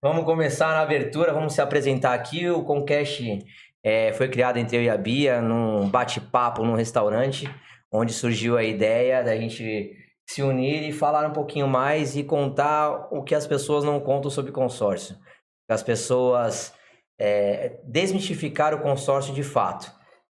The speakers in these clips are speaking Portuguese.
Vamos começar na abertura, vamos se apresentar aqui. O Concast foi criado entre eu e a Bia num bate-papo num restaurante, onde surgiu a ideia da gente se unir e falar um pouquinho mais e contar o que as pessoas não contam sobre consórcio. As pessoas desmistificar o consórcio de fato.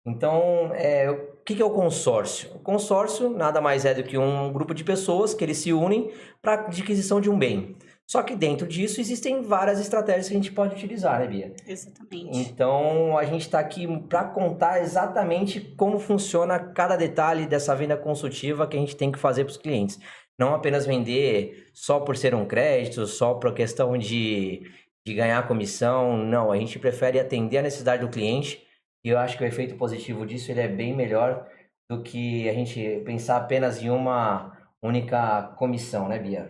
Então, o que é o consórcio? O consórcio nada mais é do que um grupo de pessoas que eles se unem para a adquisição de um bem. Só que dentro disso existem várias estratégias que a gente pode utilizar, né, Bia? Exatamente. Então, a gente está aqui para contar exatamente como funciona cada detalhe dessa venda consultiva que a gente tem que fazer para os clientes. Não apenas vender só por ser um crédito, só por questão de ganhar comissão. Não, a gente prefere atender a necessidade do cliente. E eu acho que o efeito positivo disso ele é bem melhor do que a gente pensar apenas em uma única comissão, né, Bia?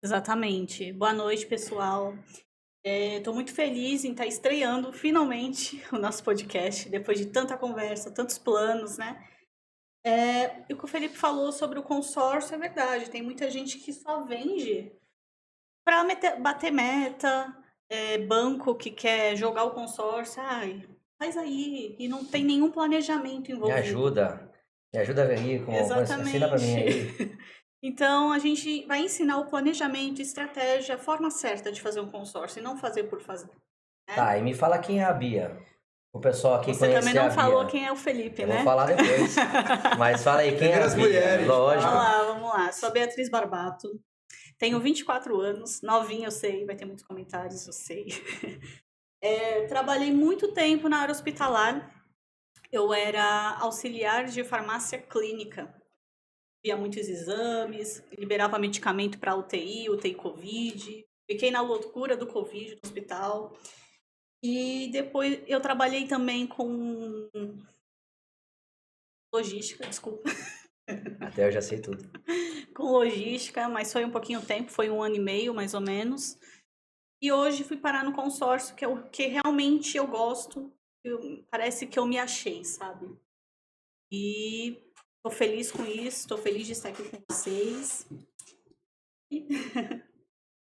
Exatamente. Boa noite, pessoal. Estou muito feliz em estar estreando finalmente o nosso podcast, depois de tanta conversa, tantos planos, né? E o que o Felipe falou sobre o consórcio é verdade. Tem muita gente que só vende para bater meta, banco que quer jogar o consórcio, faz aí, e não tem nenhum planejamento envolvido. Me ajuda aí, ensina para mim aí. Então, a gente vai ensinar o planejamento, estratégia, a forma certa de fazer um consórcio e não fazer por fazer. Né? Tá, e me fala quem é a Bia. O pessoal aqui Você conhece também não a falou Bia. quem é o Felipe, Eu né? vou falar depois. Mas fala aí, quem é a Bia? Mulheres. Lógico. Vamos lá. Sou a Beatriz Barbato. Tenho 24 anos. Novinha, eu sei. Vai ter muitos comentários, eu sei. Trabalhei muito tempo na área hospitalar. Eu era auxiliar de farmácia clínica. Via muitos exames, liberava medicamento para UTI Covid. Fiquei na loucura do Covid no hospital. E depois eu trabalhei também com logística, desculpa. Até eu já sei tudo. Com logística, mas foi um pouquinho tempo, foi 1 ano e meio, mais ou menos. E hoje fui parar no consórcio, que é o que realmente eu gosto. Parece que eu me achei, sabe? E estou feliz com isso, estou feliz de estar aqui com vocês.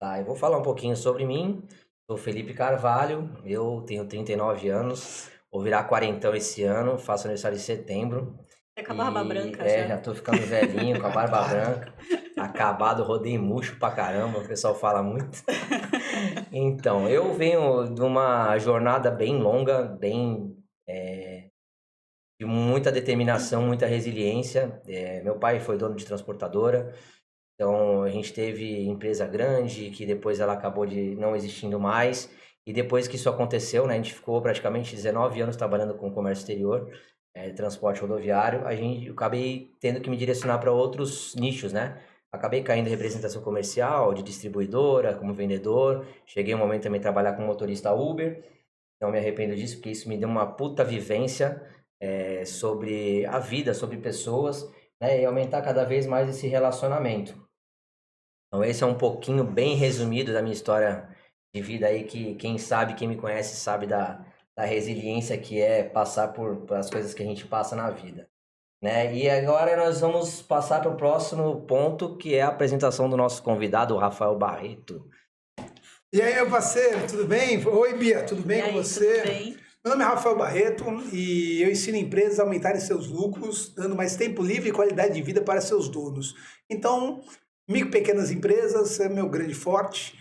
Tá, eu vou falar um pouquinho sobre mim. Sou Felipe Carvalho, eu tenho 39 anos, vou virar quarentão esse ano, faço aniversário em setembro. É com a barba branca já. Já tô ficando velhinho, com a barba branca. Acabado, rodei murcho pra caramba, o pessoal fala muito. Então, eu venho de uma jornada bem longa, de muita determinação, muita resiliência. Meu pai foi dono de transportadora, então a gente teve empresa grande, que depois ela acabou de não existindo mais. E depois que isso aconteceu, né, a gente ficou praticamente 19 anos trabalhando com comércio exterior, transporte rodoviário. Eu acabei tendo que me direcionar para outros nichos, né? Acabei caindo em representação comercial, de distribuidora, como vendedor. Cheguei um momento também a trabalhar como motorista Uber. Não me arrependo disso, porque isso me deu uma puta vivência sobre a vida, sobre pessoas, né? E aumentar cada vez mais esse relacionamento. Então esse é um pouquinho bem resumido da minha história de vida aí, que quem me conhece sabe da resiliência que é passar por as coisas que a gente passa na vida. Né? E agora nós vamos passar para o próximo ponto, que é a apresentação do nosso convidado, o Rafael Barreto. E aí, meu parceiro, tudo bem? Oi, Bia, tudo bem com você? Tudo bem? Meu nome é Rafael Barreto e eu ensino empresas a aumentarem seus lucros, dando mais tempo livre e qualidade de vida para seus donos. Então, micro e pequenas empresas é meu grande forte.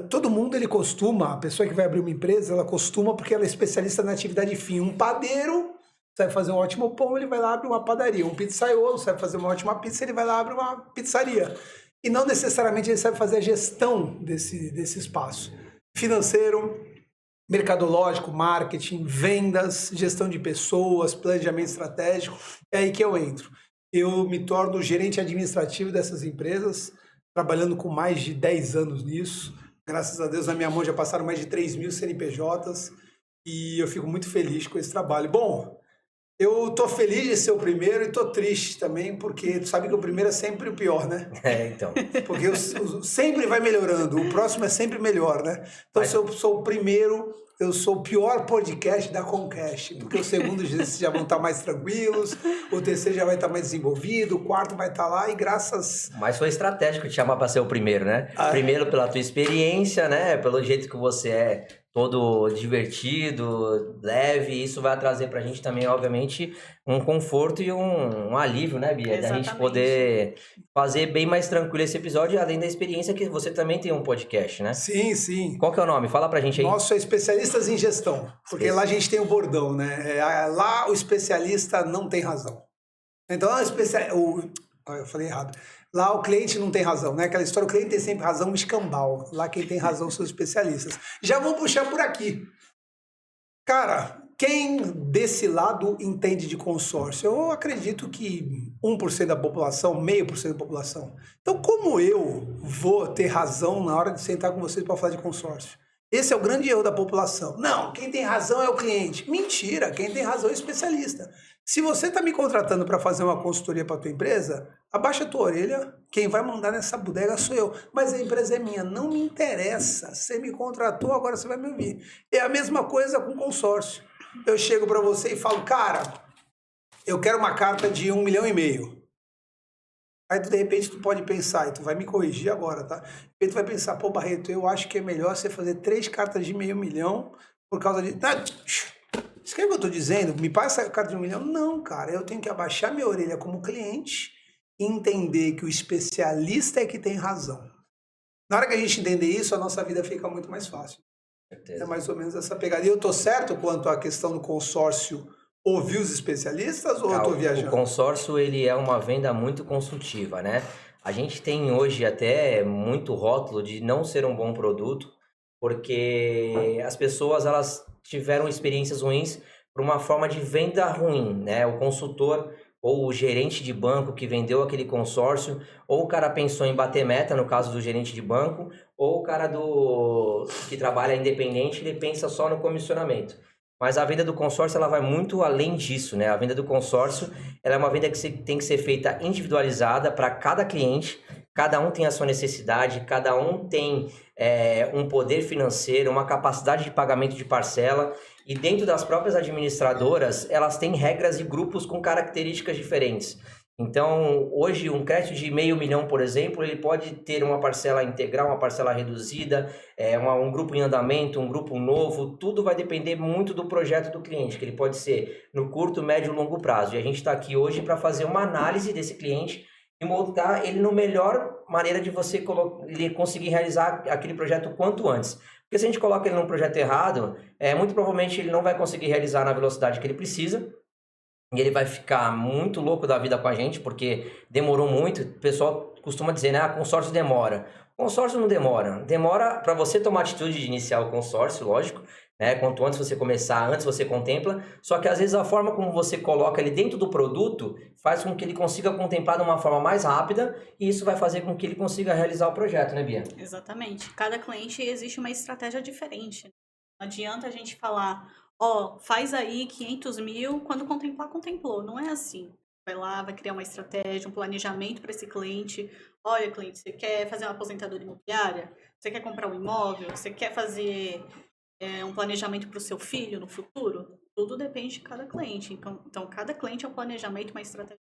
Todo mundo a pessoa que vai abrir uma empresa, ela costuma porque ela é especialista na atividade fim. Um padeiro sabe fazer um ótimo pão, ele vai lá abrir uma padaria. Um pizzaiolo sabe fazer uma ótima pizza, ele vai lá abrir uma pizzaria. E não necessariamente ele sabe fazer a gestão desse espaço. Financeiro, mercadológico, marketing, vendas, gestão de pessoas, planejamento estratégico. É aí que eu entro. Eu me torno gerente administrativo dessas empresas, trabalhando com mais de 10 anos nisso. Graças a Deus, na minha mão já passaram mais de 3.000 CNPJs e eu fico muito feliz com esse trabalho. Bom, eu tô feliz de ser o primeiro e tô triste também, porque tu sabe que o primeiro é sempre o pior, né? Então. Porque sempre vai melhorando, o próximo é sempre melhor, né? Então, se eu sou o primeiro, eu sou o pior podcast da Comcast, porque o segundo vocês já vão estar mais tranquilos, o terceiro já vai estar mais desenvolvido, o quarto vai estar lá e graças... Mas foi estratégico te chamar para ser o primeiro, né? Primeiro pela tua experiência, né? Pelo jeito que você é todo divertido, leve, isso vai trazer pra gente também, obviamente, um conforto e um alívio, né, Bia? Da gente poder fazer bem mais tranquilo esse episódio, além da experiência que você também tem um podcast, né? Sim, sim. Qual que é o nome? Fala pra gente aí. Nosso é Especialistas em Gestão, porque lá a gente tem o bordão, né? Lá o especialista não tem razão. Então, eu falei errado. Lá o cliente não tem razão, né? Aquela história, o cliente tem sempre razão, um escambau. Lá quem tem razão são os especialistas. Já vou puxar por aqui. Cara, quem desse lado entende de consórcio? Eu acredito que 1% da população, 0,5% da população. Então, como eu vou ter razão na hora de sentar com vocês para falar de consórcio? Esse é o grande erro da população. Não, quem tem razão é o cliente. Mentira, quem tem razão é o especialista. Se você está me contratando para fazer uma consultoria para a tua empresa, abaixa a tua orelha, quem vai mandar nessa bodega sou eu. Mas a empresa é minha, não me interessa. Você me contratou, agora você vai me ouvir. É a mesma coisa com consórcio. Eu chego para você e falo, cara, eu quero uma carta de 1,5 milhão. Aí, de repente, tu pode pensar, e tu vai me corrigir agora, tá? De repente, tu vai pensar, pô, Barreto, eu acho que é melhor você fazer 3 cartas de 500 mil por causa de... Isso que é o que eu tô dizendo? Me passa a carta de 1 milhão? Não, cara, eu tenho que abaixar minha orelha como cliente e entender que o especialista é que tem razão. Na hora que a gente entender isso, a nossa vida fica muito mais fácil. É mais ou menos essa pegada. E eu tô certo quanto à questão do consórcio ouvir os especialistas ou eu tô viajando? O consórcio, ele é uma venda muito consultiva, né? A gente tem hoje até muito rótulo de não ser um bom produto, porque as pessoas, elas tiveram experiências ruins por uma forma de venda ruim, né? O consultor ou o gerente de banco que vendeu aquele consórcio, ou o cara pensou em bater meta, no caso do gerente de banco, ou o cara que trabalha independente, ele pensa só no comissionamento. Mas a venda do consórcio, ela vai muito além disso, né? A venda do consórcio, ela é uma venda que tem que ser feita individualizada para cada cliente. Cada um tem a sua necessidade, cada um tem um poder financeiro, uma capacidade de pagamento de parcela. E dentro das próprias administradoras, elas têm regras e grupos com características diferentes. Então, hoje, um crédito de 500 mil, por exemplo, ele pode ter uma parcela integral, uma parcela reduzida, um grupo em andamento, um grupo novo. Tudo vai depender muito do projeto do cliente, que ele pode ser no curto, médio e longo prazo. E a gente está aqui hoje para fazer uma análise desse cliente e moldar ele no melhor maneira de você ele conseguir realizar aquele projeto o quanto antes. Porque se a gente coloca ele num projeto errado, muito provavelmente ele não vai conseguir realizar na velocidade que ele precisa. E ele vai ficar muito louco da vida com a gente, porque demorou muito. O pessoal costuma dizer, né? Consórcio demora. Consórcio não demora. Demora para você tomar a atitude de iniciar o consórcio, lógico, né? Quanto antes você começar, antes você contempla. Só que às vezes a forma como você coloca ele dentro do produto faz com que ele consiga contemplar de uma forma mais rápida, e isso vai fazer com que ele consiga realizar o projeto, né, Bia? Exatamente. Cada cliente existe uma estratégia diferente. Não adianta a gente falar, faz aí 500 mil, quando contemplar, contemplou. Não é assim. Vai lá, vai criar uma estratégia, um planejamento para esse cliente. Olha, cliente, você quer fazer uma aposentadoria imobiliária? Você quer comprar um imóvel? Você quer fazer um planejamento para o seu filho no futuro? Tudo depende de cada cliente. Então cada cliente é um planejamento, uma estratégia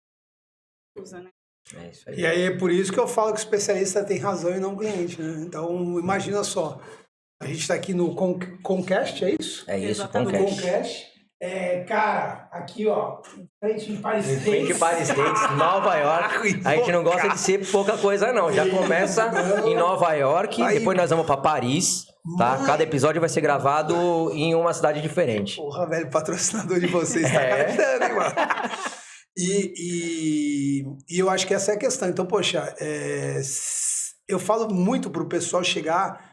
que usa, né? É isso aí. E aí é por isso que eu falo que o especialista tem razão e não o cliente, né? Então, imagina só. A gente está aqui no Comcast, é isso? É isso, Exatamente. No Comcast. Cara, aqui, ó, frente de Paris States. Frente de Paris States, Nova York. A gente não gosta de ser pouca coisa, não. Já começa em Nova York, depois nós vamos para Paris, tá? Cada episódio vai ser gravado em uma cidade diferente. Porra, velho, patrocinador de vocês tá gastando, hein, mano? E eu acho que essa é a questão. Então, poxa, eu falo muito pro pessoal chegar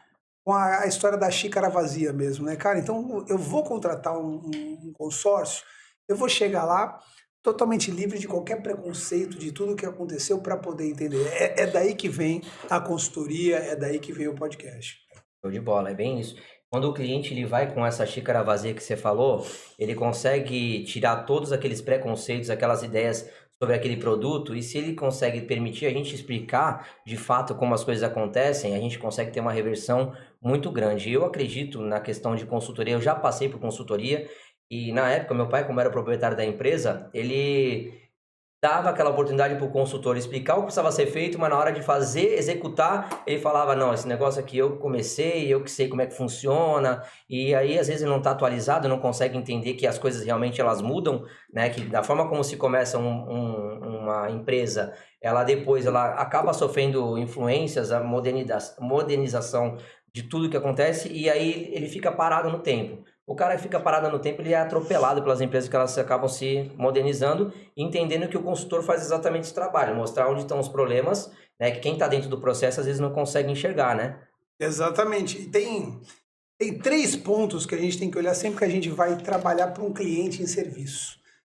com a história da xícara vazia mesmo, né, cara? Então, eu vou contratar um consórcio, eu vou chegar lá totalmente livre de qualquer preconceito, de tudo que aconteceu para poder entender. É daí que vem a consultoria, é daí que vem o podcast. Show de bola, é bem isso. Quando o cliente ele vai com essa xícara vazia que você falou, ele consegue tirar todos aqueles preconceitos, aquelas ideias sobre aquele produto, e se ele consegue permitir a gente explicar de fato como as coisas acontecem, a gente consegue ter uma reversão muito grande. Eu acredito na questão de consultoria, eu já passei por consultoria, e na época, meu pai, como era proprietário da empresa, ele dava aquela oportunidade para o consultor explicar o que precisava ser feito, mas na hora de fazer, executar, ele falava, não, esse negócio aqui eu comecei, eu que sei como é que funciona, e aí às vezes ele não está atualizado, não consegue entender que as coisas realmente elas mudam, né, que da forma como se começa uma empresa, ela depois ela acaba sofrendo influências, a modernização de tudo que acontece, e aí ele fica parado no tempo. O cara que fica parado no tempo, ele é atropelado pelas empresas que elas acabam se modernizando e entendendo que o consultor faz exatamente esse trabalho, mostrar onde estão os problemas, né, que quem está dentro do processo às vezes não consegue enxergar, né? Exatamente. E tem 3 pontos que a gente tem que olhar sempre que a gente vai trabalhar para um cliente em serviço,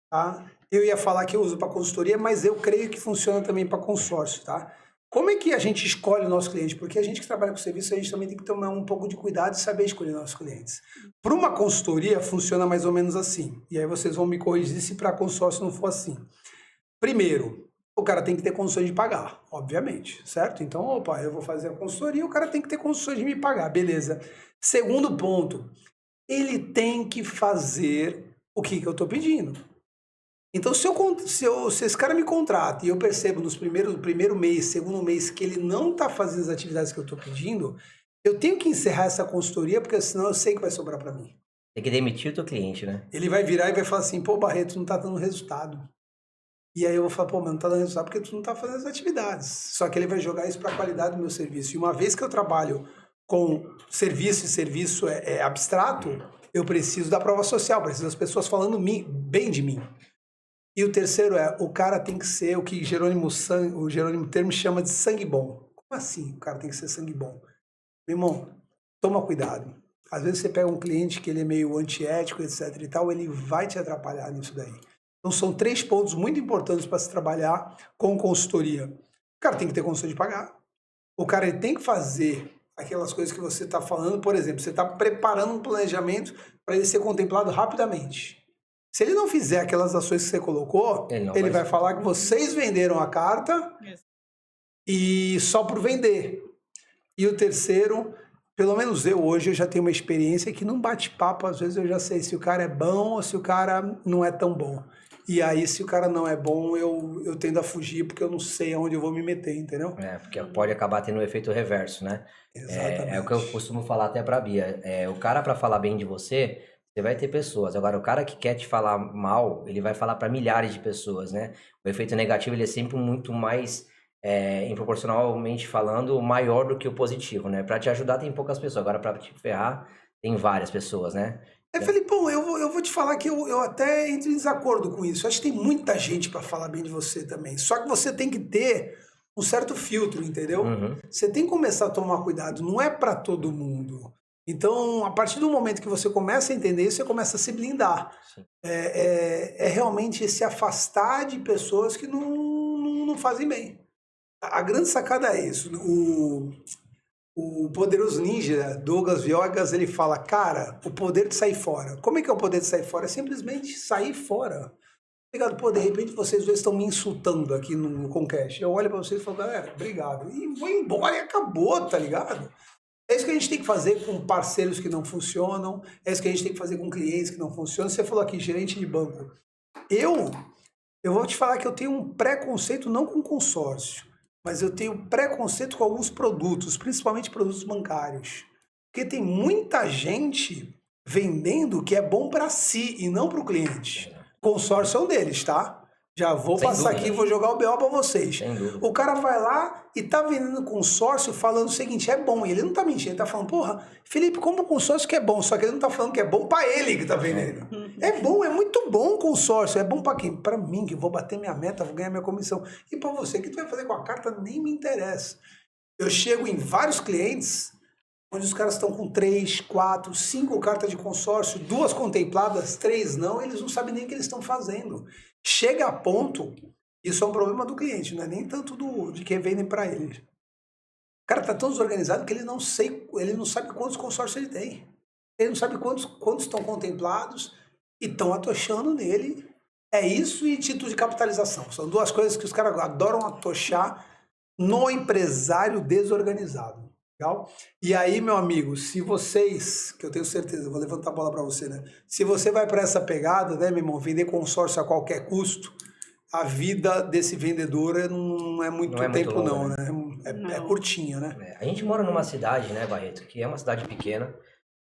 tá? Eu ia falar que eu uso para consultoria, mas eu creio que funciona também para consórcio, tá? Como é que a gente escolhe o nosso cliente? Porque a gente que trabalha com serviço, a gente também tem que tomar um pouco de cuidado e saber escolher nossos clientes. Para uma consultoria, funciona mais ou menos assim. E aí vocês vão me corrigir se para consórcio não for assim. Primeiro, o cara tem que ter condições de pagar, obviamente, certo? Então, opa, eu vou fazer a consultoria, o cara tem que ter condições de me pagar, beleza. Segundo ponto, ele tem que fazer o que eu estou pedindo. Então, se esse cara me contrata e eu percebo no primeiro mês, segundo mês, que ele não está fazendo as atividades que eu estou pedindo, eu tenho que encerrar essa consultoria, porque senão eu sei que vai sobrar para mim. Tem que demitir o teu cliente, né? Ele vai virar e vai falar assim, pô, Barreto, não está dando resultado. E aí eu vou falar, pô, mas não está dando resultado porque tu não está fazendo as atividades. Só que ele vai jogar isso para a qualidade do meu serviço. E uma vez que eu trabalho com serviço e serviço é abstrato, eu preciso da prova social, preciso das pessoas falando bem de mim. E o terceiro o cara tem que ser o que o Jerônimo Termo chama de sangue bom. Como assim o cara tem que ser sangue bom? Meu irmão, toma cuidado. Às vezes você pega um cliente que ele é meio antiético, etc e tal, ele vai te atrapalhar nisso daí. Então são 3 pontos muito importantes para se trabalhar com consultoria. O cara tem que ter condição de pagar. O cara ele tem que fazer aquelas coisas que você está falando. Por exemplo, você está preparando um planejamento para ele ser contemplado rapidamente. Se ele não fizer aquelas ações que você colocou, ele vai falar que vocês venderam a carta e só por vender. E o terceiro, pelo menos hoje eu já tenho uma experiência que num bate-papo, às vezes eu já sei se o cara é bom ou se o cara não é tão bom. E aí, se o cara não é bom, eu tendo a fugir porque eu não sei aonde eu vou me meter, entendeu? Porque pode acabar tendo um efeito reverso, né? Exatamente. É o que eu costumo falar até pra Bia. O cara, para falar bem de você vai ter pessoas. Agora, o cara que quer te falar mal, ele vai falar para milhares de pessoas, né? O efeito negativo, ele é sempre muito mais, proporcionalmente falando, maior do que o positivo, né? Para te ajudar tem poucas pessoas. Agora, para te ferrar, tem várias pessoas, né? Felipão, eu vou te falar que eu até entro em desacordo com isso. Acho que tem muita gente para falar bem de você também. Só que você tem que ter um certo filtro, entendeu? Uhum. Você tem que começar a tomar cuidado. Não é para todo mundo. Então, a partir do momento que você começa a entender isso, você começa a se blindar. É realmente se afastar de pessoas que não fazem bem. A grande sacada é isso. O poderoso ninja, Douglas Viogas, ele fala, cara, o poder de sair fora. Como é que é o poder de sair fora? É simplesmente sair fora. Obrigado, pô, de repente vocês dois estão me insultando aqui no Concast. Eu olho para vocês e falo, galera, obrigado. E vou embora e acabou, tá ligado? É isso que a gente tem que fazer com parceiros que não funcionam, é isso que a gente tem que fazer com clientes que não funcionam. Você falou aqui, gerente de banco. Eu vou te falar que eu tenho um preconceito não com consórcio, mas eu tenho preconceito com alguns produtos, principalmente produtos bancários. Porque tem muita gente vendendo que é bom para si e não para o cliente. Consórcio é um deles, tá? Já vou passar aqui e vou jogar o BO para vocês. O cara vai lá e tá vendendo consórcio falando o seguinte, é bom. E ele não tá mentindo, ele tá falando, porra, Felipe, como consórcio que é bom? Só que ele não tá falando que é bom para ele que tá vendendo. É bom, é muito bom o consórcio. É bom para quem? Para mim, que vou bater minha meta, vou ganhar minha comissão. E para você, o que tu vai fazer com a carta nem me interessa. Eu chego em vários clientes onde os caras estão com 3, 4, 5 cartas de consórcio, 2 contempladas, 3 não, eles não sabem nem o que eles estão fazendo. Chega a ponto, isso é um problema do cliente, não é nem tanto de quem vendem para ele. O cara está tão desorganizado que ele não sabe quantos consórcios ele tem. Ele não sabe quantos estão contemplados e estão atochando nele. É isso e título de capitalização. São 2 coisas que os caras adoram atochar no empresário desorganizado. Legal? E aí, meu amigo, se vocês, que eu tenho certeza, eu vou levantar a bola para você, né? Se você vai para essa pegada, né, meu irmão, vender consórcio a qualquer custo, a vida desse vendedor não é muito Não é muito tempo, longa, não, né? né? É curtinha, né? A gente mora numa cidade, né, Barreto, que é uma cidade pequena,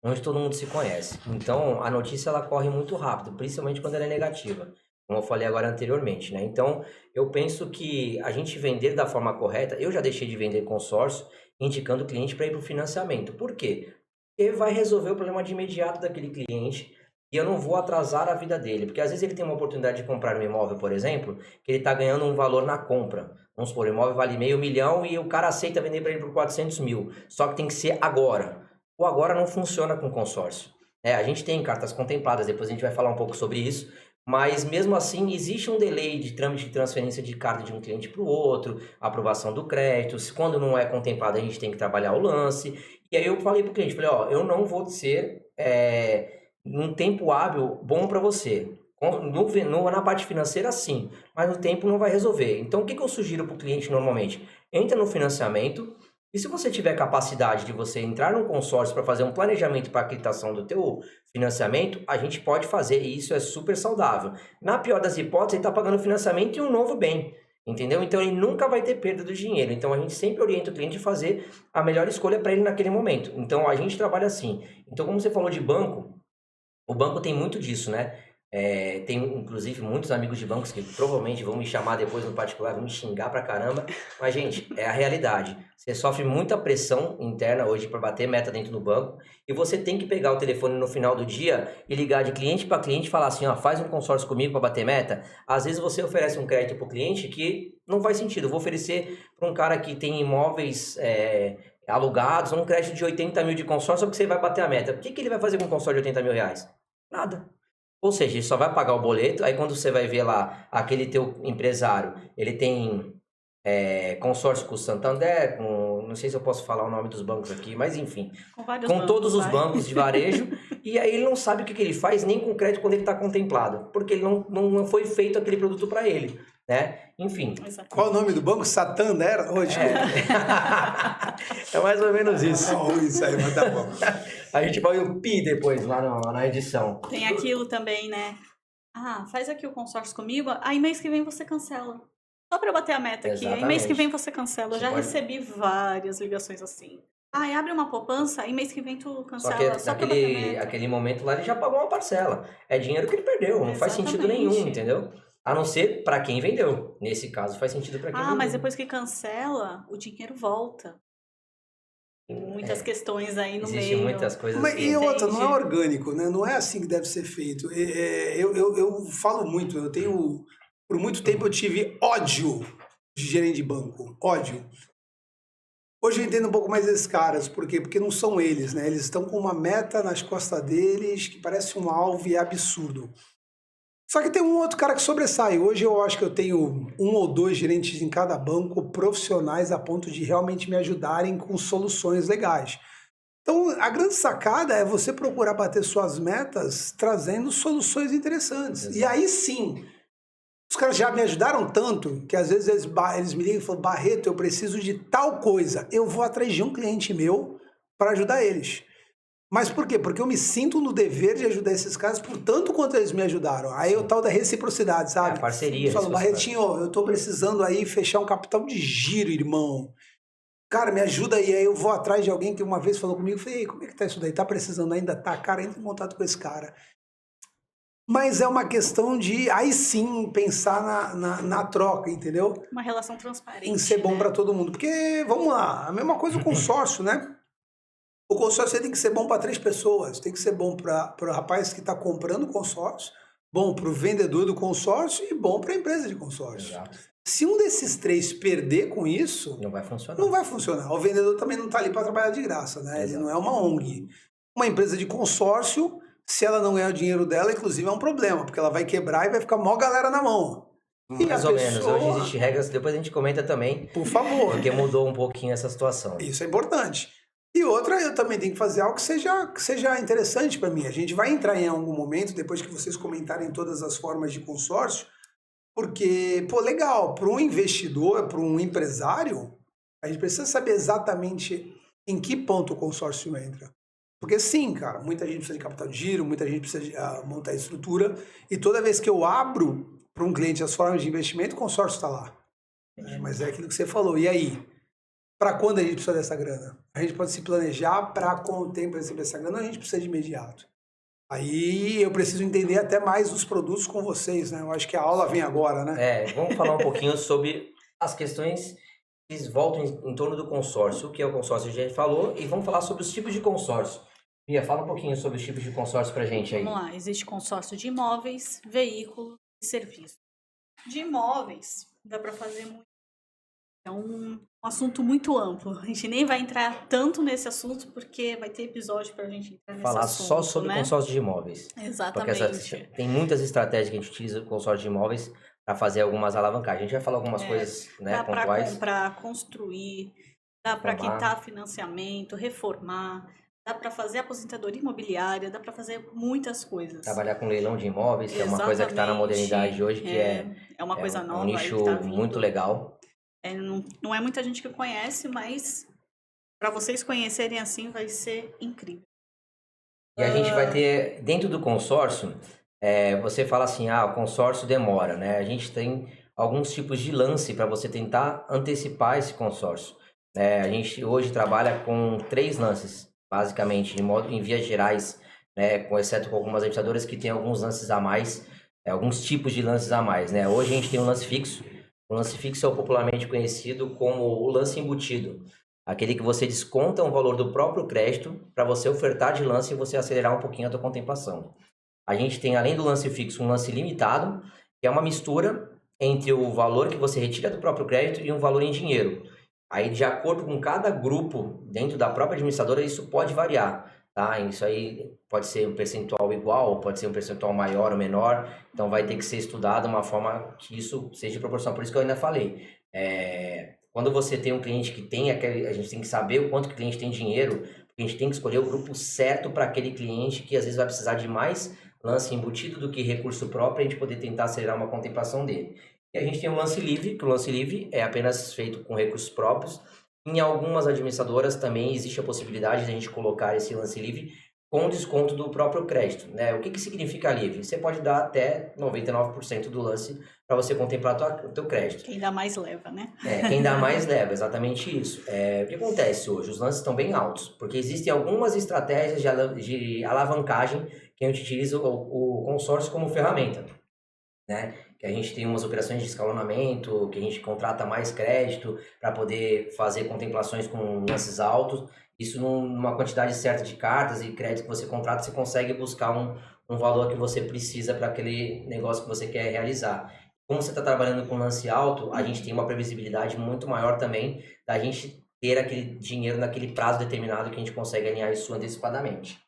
onde todo mundo se conhece. Então, a notícia ela corre muito rápido, principalmente quando ela é negativa, como eu falei agora anteriormente, né? Então, eu penso que a gente vender da forma correta, eu já deixei de vender consórcio, indicando o cliente para ir para o financiamento. Por quê? Porque vai resolver o problema de imediato daquele cliente e eu não vou atrasar a vida dele. Porque às vezes ele tem uma oportunidade de comprar um imóvel, por exemplo, que ele está ganhando um valor na compra. Vamos supor, o imóvel vale R$500 mil e o cara aceita vender para ele por 400 mil. Só que tem que ser agora. O agora não funciona com consórcio. A gente tem cartas contempladas, depois a gente vai falar um pouco sobre isso. Mas mesmo assim, existe um delay de trâmite de transferência de carta de um cliente para o outro, aprovação do crédito. Quando não é contemplado, a gente tem que trabalhar o lance. E aí eu falei para o cliente, falei, ó, eu não vou ser num tempo hábil bom para você. Na parte financeira, sim, mas no tempo não vai resolver. Então, o que eu sugiro para o cliente normalmente? Entra no financiamento e se você tiver capacidade de você entrar num consórcio para fazer um planejamento para a quitação do teu financiamento, a gente pode fazer e isso é super saudável. Na pior das hipóteses, ele está pagando financiamento e um novo bem. Entendeu? Então ele nunca vai ter perda do dinheiro. Então a gente sempre orienta o cliente a fazer a melhor escolha para ele naquele momento. Então a gente trabalha assim. Então, como você falou de banco, o banco tem muito disso, né? Tem inclusive muitos amigos de bancos que provavelmente vão me chamar depois no particular, vão me xingar pra caramba. Mas, gente, é a realidade. Você sofre muita pressão interna hoje para bater meta dentro do banco e você tem que pegar o telefone no final do dia e ligar de cliente para cliente e falar assim, ó, faz um consórcio comigo para bater meta. Às vezes você oferece um crédito pro cliente que não faz sentido. Eu vou oferecer para um cara que tem imóveis alugados, um crédito de 80 mil de consórcio porque você vai bater a meta. O que ele vai fazer com um consórcio de 80 mil reais? Nada. Ou seja, ele só vai pagar o boleto, aí quando você vai ver lá, aquele teu empresário, ele tem consórcio com o Santander, não sei se eu posso falar o nome dos bancos aqui, mas enfim, com todos os bancos de varejo, e aí ele não sabe o que ele faz nem com crédito quando ele está contemplado, porque ele não foi feito aquele produto para ele, né? Enfim. Qual o nome do banco? Santander? Hoje. É mais ou menos isso. Isso aí, mas tá bom. A gente vai o pi depois lá na edição. Tem aquilo também, né? Ah, faz aqui o consórcio comigo, aí mês que vem você cancela. Só para eu bater a meta aqui. Exatamente. Aí mês que vem você cancela. Eu já recebi várias ligações assim. Ah, abre uma poupança, aí mês que vem tu cancela. Só que aquele momento lá ele já pagou uma parcela. É dinheiro que ele perdeu, não faz sentido nenhum, entendeu? A não ser para quem vendeu. Nesse caso faz sentido para quem vendeu. Mas depois que cancela, o dinheiro volta. Tem muitas questões aí no meio. Existem muitas coisas assim. E outra, não é Entendi. orgânico, né? Não é assim que deve ser feito. Eu falo muito, por muito tempo eu tive ódio de gerente de banco, ódio. Hoje eu entendo um pouco mais esses caras, por quê? Porque não são eles, né? Eles estão com uma meta nas costas deles que parece um alvo e é absurdo. Só que tem um outro cara que sobressai. Hoje eu acho que eu tenho 1 ou 2 gerentes em cada banco profissionais a ponto de realmente me ajudarem com soluções legais. Então, a grande sacada é você procurar bater suas metas trazendo soluções interessantes. Exato. E aí sim, os caras já me ajudaram tanto que às vezes eles me ligam e falam, Barreto, eu preciso de tal coisa. Eu vou atrás de um cliente meu para ajudar eles. Mas por quê? Porque eu me sinto no dever de ajudar esses caras por tanto quanto eles me ajudaram. Aí é o tal da reciprocidade, sabe? Parceria. Eu falo, Barretinho, eu tô precisando aí fechar um capital de giro, irmão. Cara, me ajuda aí. Aí eu vou atrás de alguém que uma vez falou comigo. Falei, como é que tá isso daí? Tá precisando ainda? Tá, cara, entra em contato com esse cara. Mas é uma questão de, aí sim, pensar na troca, entendeu? Uma relação transparente. Em ser bom, né, para todo mundo. Porque, vamos lá, a mesma coisa o consórcio, né? O consórcio tem que ser bom para 3 pessoas. Tem que ser bom para o rapaz que está comprando o consórcio, bom para o vendedor do consórcio e bom para a empresa de consórcio. Exato. Se um desses 3 perder com isso, não vai funcionar. Não vai funcionar. O vendedor também não está ali para trabalhar de graça, né? Exato. Ele não é uma ONG. Uma empresa de consórcio, se ela não ganhar o dinheiro dela, inclusive é um problema, porque ela vai quebrar e vai ficar mó galera na mão. Mais ou menos. Hoje existem regras, depois a gente comenta também. Por favor. Porque mudou um pouquinho essa situação. Isso é importante. E outra, eu também tenho que fazer algo que seja interessante para mim. A gente vai entrar em algum momento, depois que vocês comentarem todas as formas de consórcio, porque, pô, legal, para um investidor, para um empresário, a gente precisa saber exatamente em que ponto o consórcio entra? Porque sim, cara, muita gente precisa de capital de giro, muita gente precisa de, montar estrutura, e toda vez que eu abro para um cliente as formas de investimento, o consórcio está lá. Mas é aquilo que você falou. E aí? Para quando a gente precisa dessa grana? A gente pode se planejar para com o tempo receber essa grana, ou a gente precisa de imediato? Aí eu preciso entender até mais os produtos com vocês, né? Eu acho que a aula vem agora, né? Vamos falar um pouquinho sobre as questões que voltam em torno do consórcio. O que é o consórcio, a gente falou, e vamos falar sobre os tipos de consórcio. Bia, fala um pouquinho sobre os tipos de consórcio pra gente aí. Vamos lá, existe consórcio de imóveis, veículos e serviços. De imóveis, dá para fazer muito. É um assunto muito amplo. A gente nem vai entrar tanto nesse assunto, porque vai ter episódio para a gente entrar nesse falar assunto, só sobre né? consórcio de imóveis. Exatamente. Tem muitas estratégias que a gente utiliza o consórcio de imóveis para fazer algumas alavancagens. A gente vai falar algumas coisas, né, dá pontuais. Dá para comprar, construir, dá para quitar financiamento, reformar, dá para fazer aposentadoria imobiliária, dá para fazer muitas coisas. Trabalhar com leilão de imóveis, que é uma coisa que está na modernidade hoje, que é uma coisa nova. Um nicho aí que tá vindo. muito legal. Não é muita gente que conhece, mas para vocês conhecerem assim vai ser incrível. E a gente vai ter, dentro do consórcio, você fala assim, o consórcio demora, né? A gente tem alguns tipos de lance para você tentar antecipar esse consórcio. A gente hoje trabalha com 3 lances, basicamente, em vias gerais, né? Exceto com algumas administradoras que tem alguns lances a mais, alguns tipos de lances a mais, né? Hoje a gente tem um lance fixo. O lance fixo é o popularmente conhecido como o lance embutido. Aquele que você desconta um valor do próprio crédito para você ofertar de lance e você acelerar um pouquinho a tua contemplação. A gente tem, além do lance fixo, um lance limitado, que é uma mistura entre o valor que você retira do próprio crédito e um valor em dinheiro. Aí, de acordo com cada grupo dentro da própria administradora, isso pode variar. Tá? Isso aí pode ser um percentual igual, pode ser um percentual maior ou menor, então vai ter que ser estudado uma forma que isso seja proporcional. Por isso que eu ainda falei, quando você tem um cliente que tem a gente tem que saber o quanto que o cliente tem dinheiro, porque a gente tem que escolher o grupo certo para aquele cliente que às vezes vai precisar de mais lance embutido do que recurso próprio, para a gente poder tentar acelerar uma contemplação dele. E a gente tem o lance livre, que o lance livre é apenas feito com recursos próprios. Em algumas administradoras também existe a possibilidade de a gente colocar esse lance livre com desconto do próprio crédito, né? O que significa livre? Você pode dar até 99% do lance para você contemplar o teu crédito. Quem dá mais leva, né? Quem dá mais leva, exatamente isso. O que acontece hoje? Os lances estão bem altos, porque existem algumas estratégias de alavancagem que a gente utiliza o consórcio como ferramenta, né? Que a gente tem umas operações de escalonamento, que a gente contrata mais crédito para poder fazer contemplações com lances altos. Isso numa quantidade certa de cartas e crédito que você contrata, você consegue buscar um valor que você precisa para aquele negócio que você quer realizar. Como você está trabalhando com lance alto, a gente tem uma previsibilidade muito maior também da gente ter aquele dinheiro naquele prazo determinado que a gente consegue alinhar isso antecipadamente.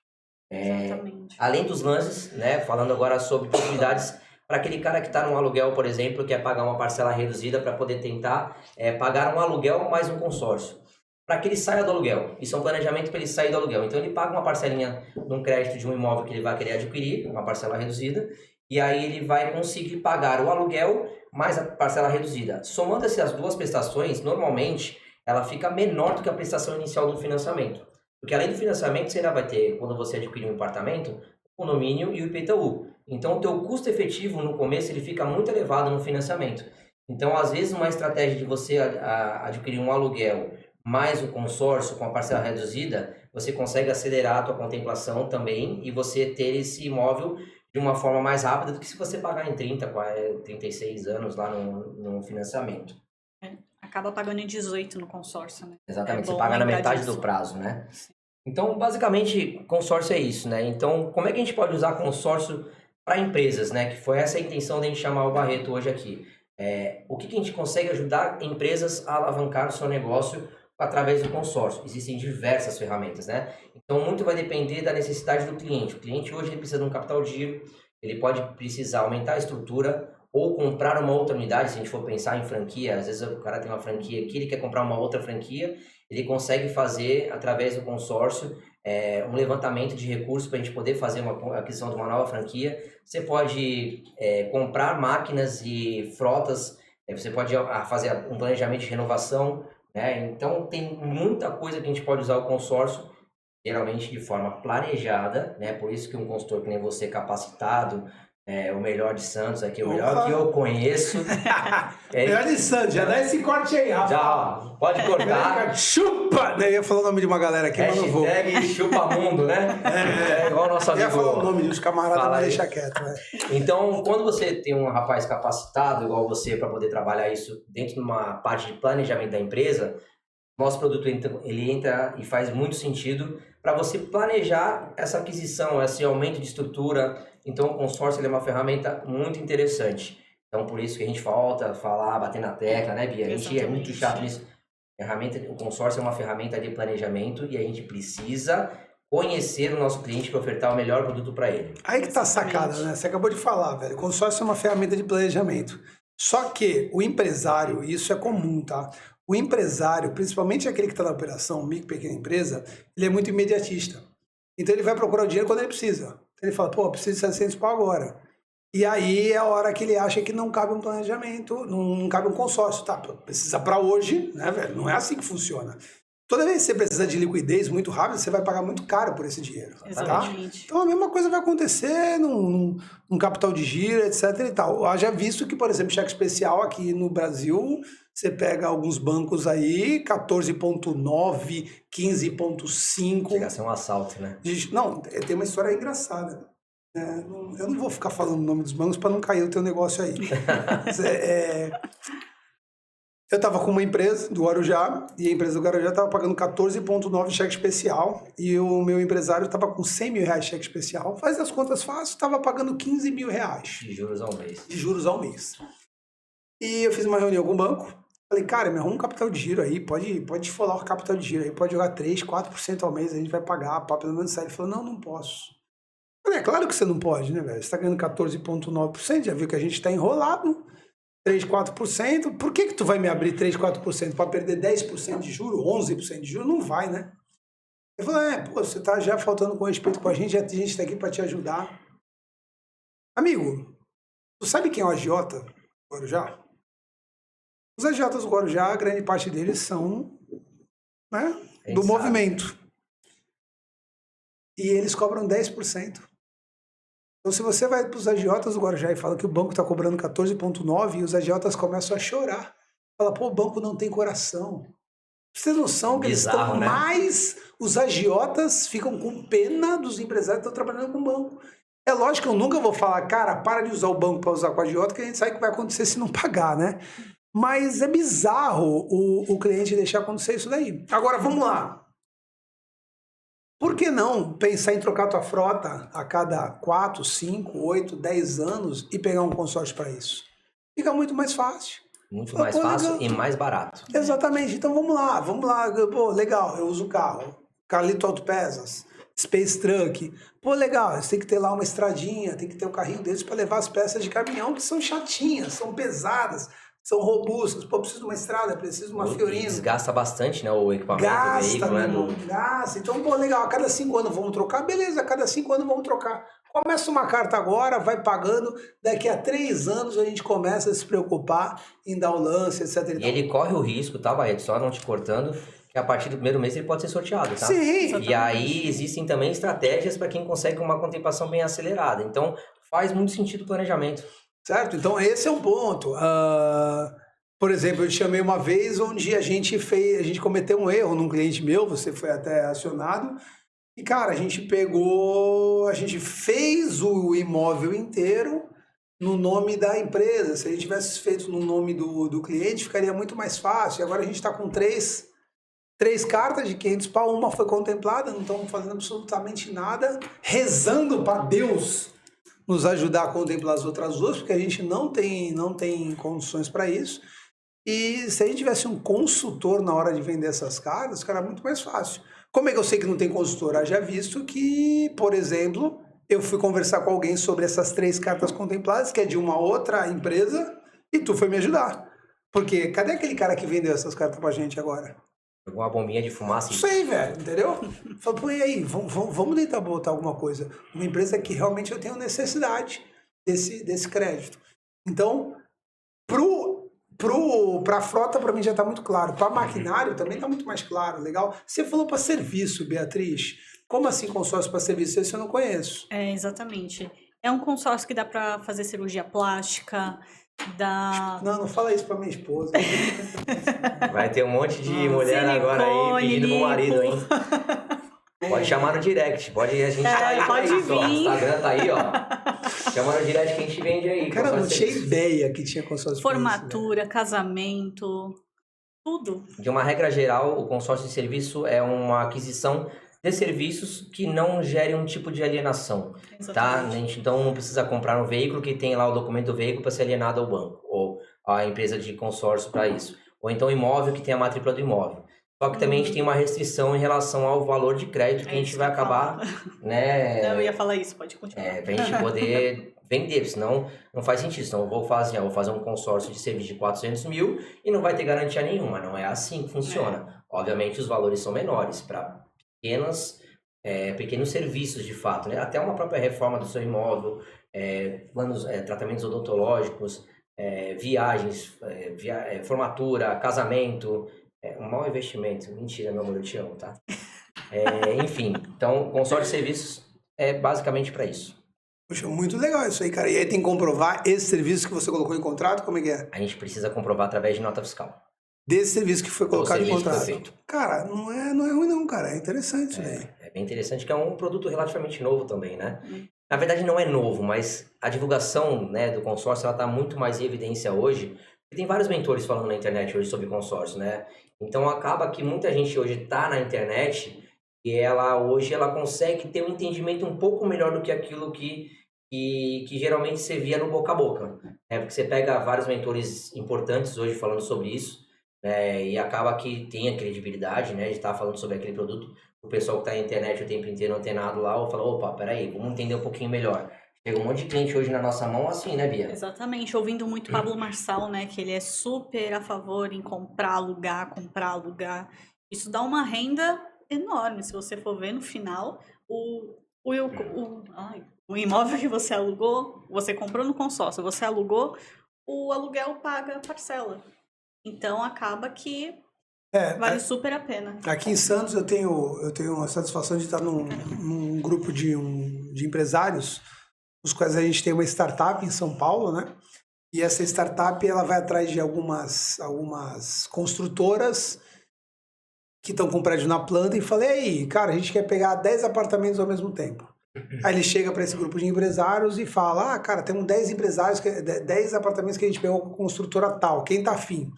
Exatamente. Além dos lances, né, falando agora sobre possibilidades para aquele cara que está num aluguel, por exemplo, quer pagar uma parcela reduzida para poder tentar pagar um aluguel mais um consórcio. Para que ele saia do aluguel. Isso é um planejamento para ele sair do aluguel. Então ele paga uma parcelinha num crédito de um imóvel que ele vai querer adquirir, uma parcela reduzida, e aí ele vai conseguir pagar o aluguel mais a parcela reduzida. Somando essas duas prestações, normalmente ela fica menor do que a prestação inicial do financiamento. Porque além do financiamento, você ainda vai ter, quando você adquirir um apartamento, o condomínio e o IPTU. Então o teu custo efetivo no começo ele fica muito elevado no financiamento. Então às vezes uma estratégia de você adquirir um aluguel mais o consórcio com a parcela reduzida, você consegue acelerar a tua contemplação também e você ter esse imóvel de uma forma mais rápida do que se você pagar em 30, 36 anos lá no financiamento. Acaba pagando em 18 no consórcio, né? Exatamente, você paga na metade do prazo, né? Sim. Então, basicamente, consórcio é isso, né? Então, como é que a gente pode usar consórcio para empresas, né? Que foi essa a intenção de a gente chamar o Barreto hoje aqui. O que a gente consegue ajudar empresas a alavancar o seu negócio através do consórcio? Existem diversas ferramentas, né? Então, muito vai depender da necessidade do cliente. O cliente hoje ele precisa de um capital de giro, ele pode precisar aumentar a estrutura ou comprar uma outra unidade. Se a gente for pensar em franquia, às vezes o cara tem uma franquia aqui, ele quer comprar uma outra franquia, ele consegue fazer, através do consórcio, um levantamento de recursos para a gente poder fazer uma aquisição de uma nova franquia. Você pode comprar máquinas e frotas, você pode fazer um planejamento de renovação né? Então tem muita coisa que a gente pode usar o consórcio, geralmente de forma planejada, né? Por isso que um consultor que nem você, capacitado, o melhor de Santos aqui, o melhor que eu conheço. Melhor de Santos, já dá esse corte aí, Rafa. Já, pode cortar. Chupa! Eu ia falar o nome de uma galera aqui, mas não vou. Hashtag chupamundo, né? Igual o nosso amigo. Eu ia falar o nome dos camaradas, mas deixa quieto. Né? Então, quando você tem um rapaz capacitado, igual você, para poder trabalhar isso dentro de uma parte de planejamento da empresa, nosso produto ele entra e faz muito sentido para você planejar essa aquisição, esse aumento de estrutura. Então, o consórcio ele é uma ferramenta muito interessante. Então, por isso que a gente volta a falar, bater na tecla, né, Bia? A gente é muito chato nisso. O consórcio é uma ferramenta de planejamento e a gente precisa conhecer o nosso cliente para ofertar o melhor produto para ele. Aí que tá a sacada, né? Você acabou de falar, velho. O consórcio é uma ferramenta de planejamento. Só que o empresário, isso é comum, tá? O empresário, principalmente aquele que está na operação, micro, pequena empresa, ele é muito imediatista. Então ele vai procurar o dinheiro quando ele precisa. Ele fala, pô, preciso de 700 pau agora. E aí é a hora que ele acha que não cabe um planejamento, não cabe um consórcio. Tá, precisa para hoje, né, velho? Não é assim que funciona. Toda vez que você precisa de liquidez muito rápido, você vai pagar muito caro por esse dinheiro. Exatamente. Tá? Então a mesma coisa vai acontecer num capital de giro, etc e tal. Haja visto que, por exemplo, cheque especial aqui no Brasil, você pega alguns bancos aí, 14,9, 15,5. Chega a ser um assalto, né? Não, tem uma história engraçada. Eu não vou ficar falando o nome dos bancos para não cair o teu negócio aí. Eu estava com uma empresa do Guarujá, e a empresa do Guarujá estava pagando 14,9 cheque especial, e o meu empresário estava com 100 mil reais de cheque especial. Faz as contas fácil, estava pagando 15 mil reais. De juros ao mês. De juros ao mês. E eu fiz uma reunião com o banco, falei, cara, me arruma um capital de giro aí, pode falar o capital de giro aí, pode jogar 3, 4% ao mês, a gente vai pagar, pelo menos sai. Ele falou, não posso. Eu falei, é claro que você não pode, né, velho? Você está ganhando 14,9%, já viu que a gente está enrolado. 3, 4%, por que tu vai me abrir 3, 4% para perder 10% de juro, 11% de juro? Não vai, né? Ele falou, pô, você tá já faltando com respeito com a gente tá aqui para te ajudar. Amigo, tu sabe quem é o agiota do Guarujá? Os agiotas do Guarujá, a grande parte deles são, né, do movimento. E eles cobram 10%. Então, se você vai para os agiotas do Guarujá e fala que o banco está cobrando 14,9 e os agiotas começam a chorar. Fala, pô, o banco não tem coração. Você tem noção que eles estão mais... Os agiotas ficam com pena dos empresários que estão trabalhando com o banco. É lógico que eu nunca vou falar, cara, para de usar o banco para usar com o agiota, que a gente sabe o que vai acontecer se não pagar, né? Mas é bizarro o cliente deixar acontecer isso daí. Agora, vamos lá. Por que não pensar em trocar tua frota a cada 4, 5, 8, 10 anos e pegar um consórcio para isso? Fica muito mais fácil. Muito mais fácil legal. E mais barato. Exatamente. Então vamos lá. Pô, legal, eu uso o carro. Carlito Autopesas, Space Truck. Pô, legal, você tem que ter lá uma estradinha, tem que ter um carrinho deles para levar as peças de caminhão que são chatinhas, são pesadas. São robustas, pô, preciso de uma estrada, preciso de uma Fiorino. Desgasta bastante, né, o equipamento do veículo, né? Gasta, então, pô, legal, a cada 5 anos vamos trocar, beleza, a cada 5 anos vamos trocar. Começa uma carta agora, vai pagando, daqui a 3 anos a gente começa a se preocupar em dar o lance, etc. E ele corre o risco, tá, Barreto, só não te cortando, que a partir do primeiro mês ele pode ser sorteado, tá? Sim. E aí existem também estratégias para quem consegue uma contemplação bem acelerada, então faz muito sentido o planejamento. Certo? Então, esse é um ponto. Por exemplo, eu te chamei uma vez onde a gente cometeu um erro num cliente meu, você foi até acionado, e, cara, a gente fez o imóvel inteiro no nome da empresa. Se a gente tivesse feito no nome do cliente, ficaria muito mais fácil. E agora a gente está com três cartas de 500 pau, uma foi contemplada, não estamos fazendo absolutamente nada, rezando para Deus nos ajudar a contemplar as outras duas, porque a gente não tem condições para isso. E se a gente tivesse um consultor na hora de vender essas cartas, ficaria muito mais fácil. Como é que eu sei que não tem consultor? Eu já visto que, por exemplo, eu fui conversar com alguém sobre essas 3 cartas contempladas, que é de uma outra empresa, e tu foi me ajudar. Porque cadê aquele cara que vendeu essas cartas pra gente agora? Pegou uma bombinha de fumaça. Não sei, velho, entendeu? Falei, pô, e aí, vamos tentar botar alguma coisa. Uma empresa que realmente eu tenho necessidade desse crédito. Então, Para a frota, para mim já está muito claro. Para maquinário também está muito mais claro, legal. Você falou para serviço, Beatriz. Como assim consórcio para serviço? Esse eu não conheço. Exatamente. É um consórcio que dá para fazer cirurgia plástica, dá... Não fala isso para minha esposa. Vai ter um monte de mulher agora aí pedindo pro marido, hein? Pode chamar no direct, a gente tá aí, pode vir. O Instagram tá aí, ó. Chama no direct que a gente vende aí. Cara, não tinha ideia que tinha consórcio. Formatura, casamento, tudo. De uma regra geral, o consórcio de serviço é uma aquisição de serviços que não gerem um tipo de alienação, tá? A gente então não precisa comprar um veículo que tem lá o documento do veículo para ser alienado ao banco, ou à empresa de consórcio para isso. Ou então imóvel que tem a matrícula do imóvel. Só que também a gente tem uma restrição em relação ao valor de crédito que a gente vai acabar, né? Não, eu ia falar isso, pode continuar. Pra gente poder vender, senão não faz sentido. Senão eu vou fazer um consórcio de serviço de 400 mil e não vai ter garantia nenhuma. Não é assim que funciona. Obviamente os valores são menores para pequenos serviços de fato, né? Até uma própria reforma do seu imóvel, tratamentos odontológicos, viagens, formatura, casamento... um mau investimento. Mentira, meu amor, eu te amo, tá? Enfim, então, consórcio de serviços é basicamente para isso. Poxa, muito legal isso aí, cara. E aí tem que comprovar esse serviço que você colocou em contrato, como é que é? A gente precisa comprovar através de nota fiscal. Desse serviço que foi colocado em contrato. Feito. Cara, não é ruim não, cara. É interessante isso daí. É bem interessante, que é um produto relativamente novo também, né? Na verdade não é novo, mas a divulgação, né, do consórcio, ela tá muito mais em evidência hoje. Tem vários mentores falando na internet hoje sobre consórcio, né? Então acaba que muita gente hoje tá na internet e hoje ela consegue ter um entendimento um pouco melhor do que aquilo que geralmente você via no boca a boca. Porque você pega vários mentores importantes hoje falando sobre isso, né? E acaba que tem a credibilidade, né, de estar falando sobre aquele produto. O pessoal que tá na internet o tempo inteiro antenado lá, ou fala, opa, peraí, vamos entender um pouquinho melhor. Chega um monte de cliente hoje na nossa mão assim, né, Bia? Exatamente, ouvindo muito Pablo Marçal, né, que ele é super a favor em comprar, alugar. Isso dá uma renda enorme, se você for ver no final, o imóvel que você alugou, você comprou no consórcio, você alugou, o aluguel paga a parcela. Então acaba que vale super a pena. Aqui em Santos eu tenho a satisfação de estar num grupo de empresários, os quais a gente tem uma startup em São Paulo, né? E essa startup ela vai atrás de algumas construtoras que estão com prédio na planta e falei, aí, cara, a gente quer pegar 10 apartamentos ao mesmo tempo. Aí ele chega para esse grupo de empresários e fala, cara, temos 10 apartamentos que a gente pegou com construtora tal, quem tá afim?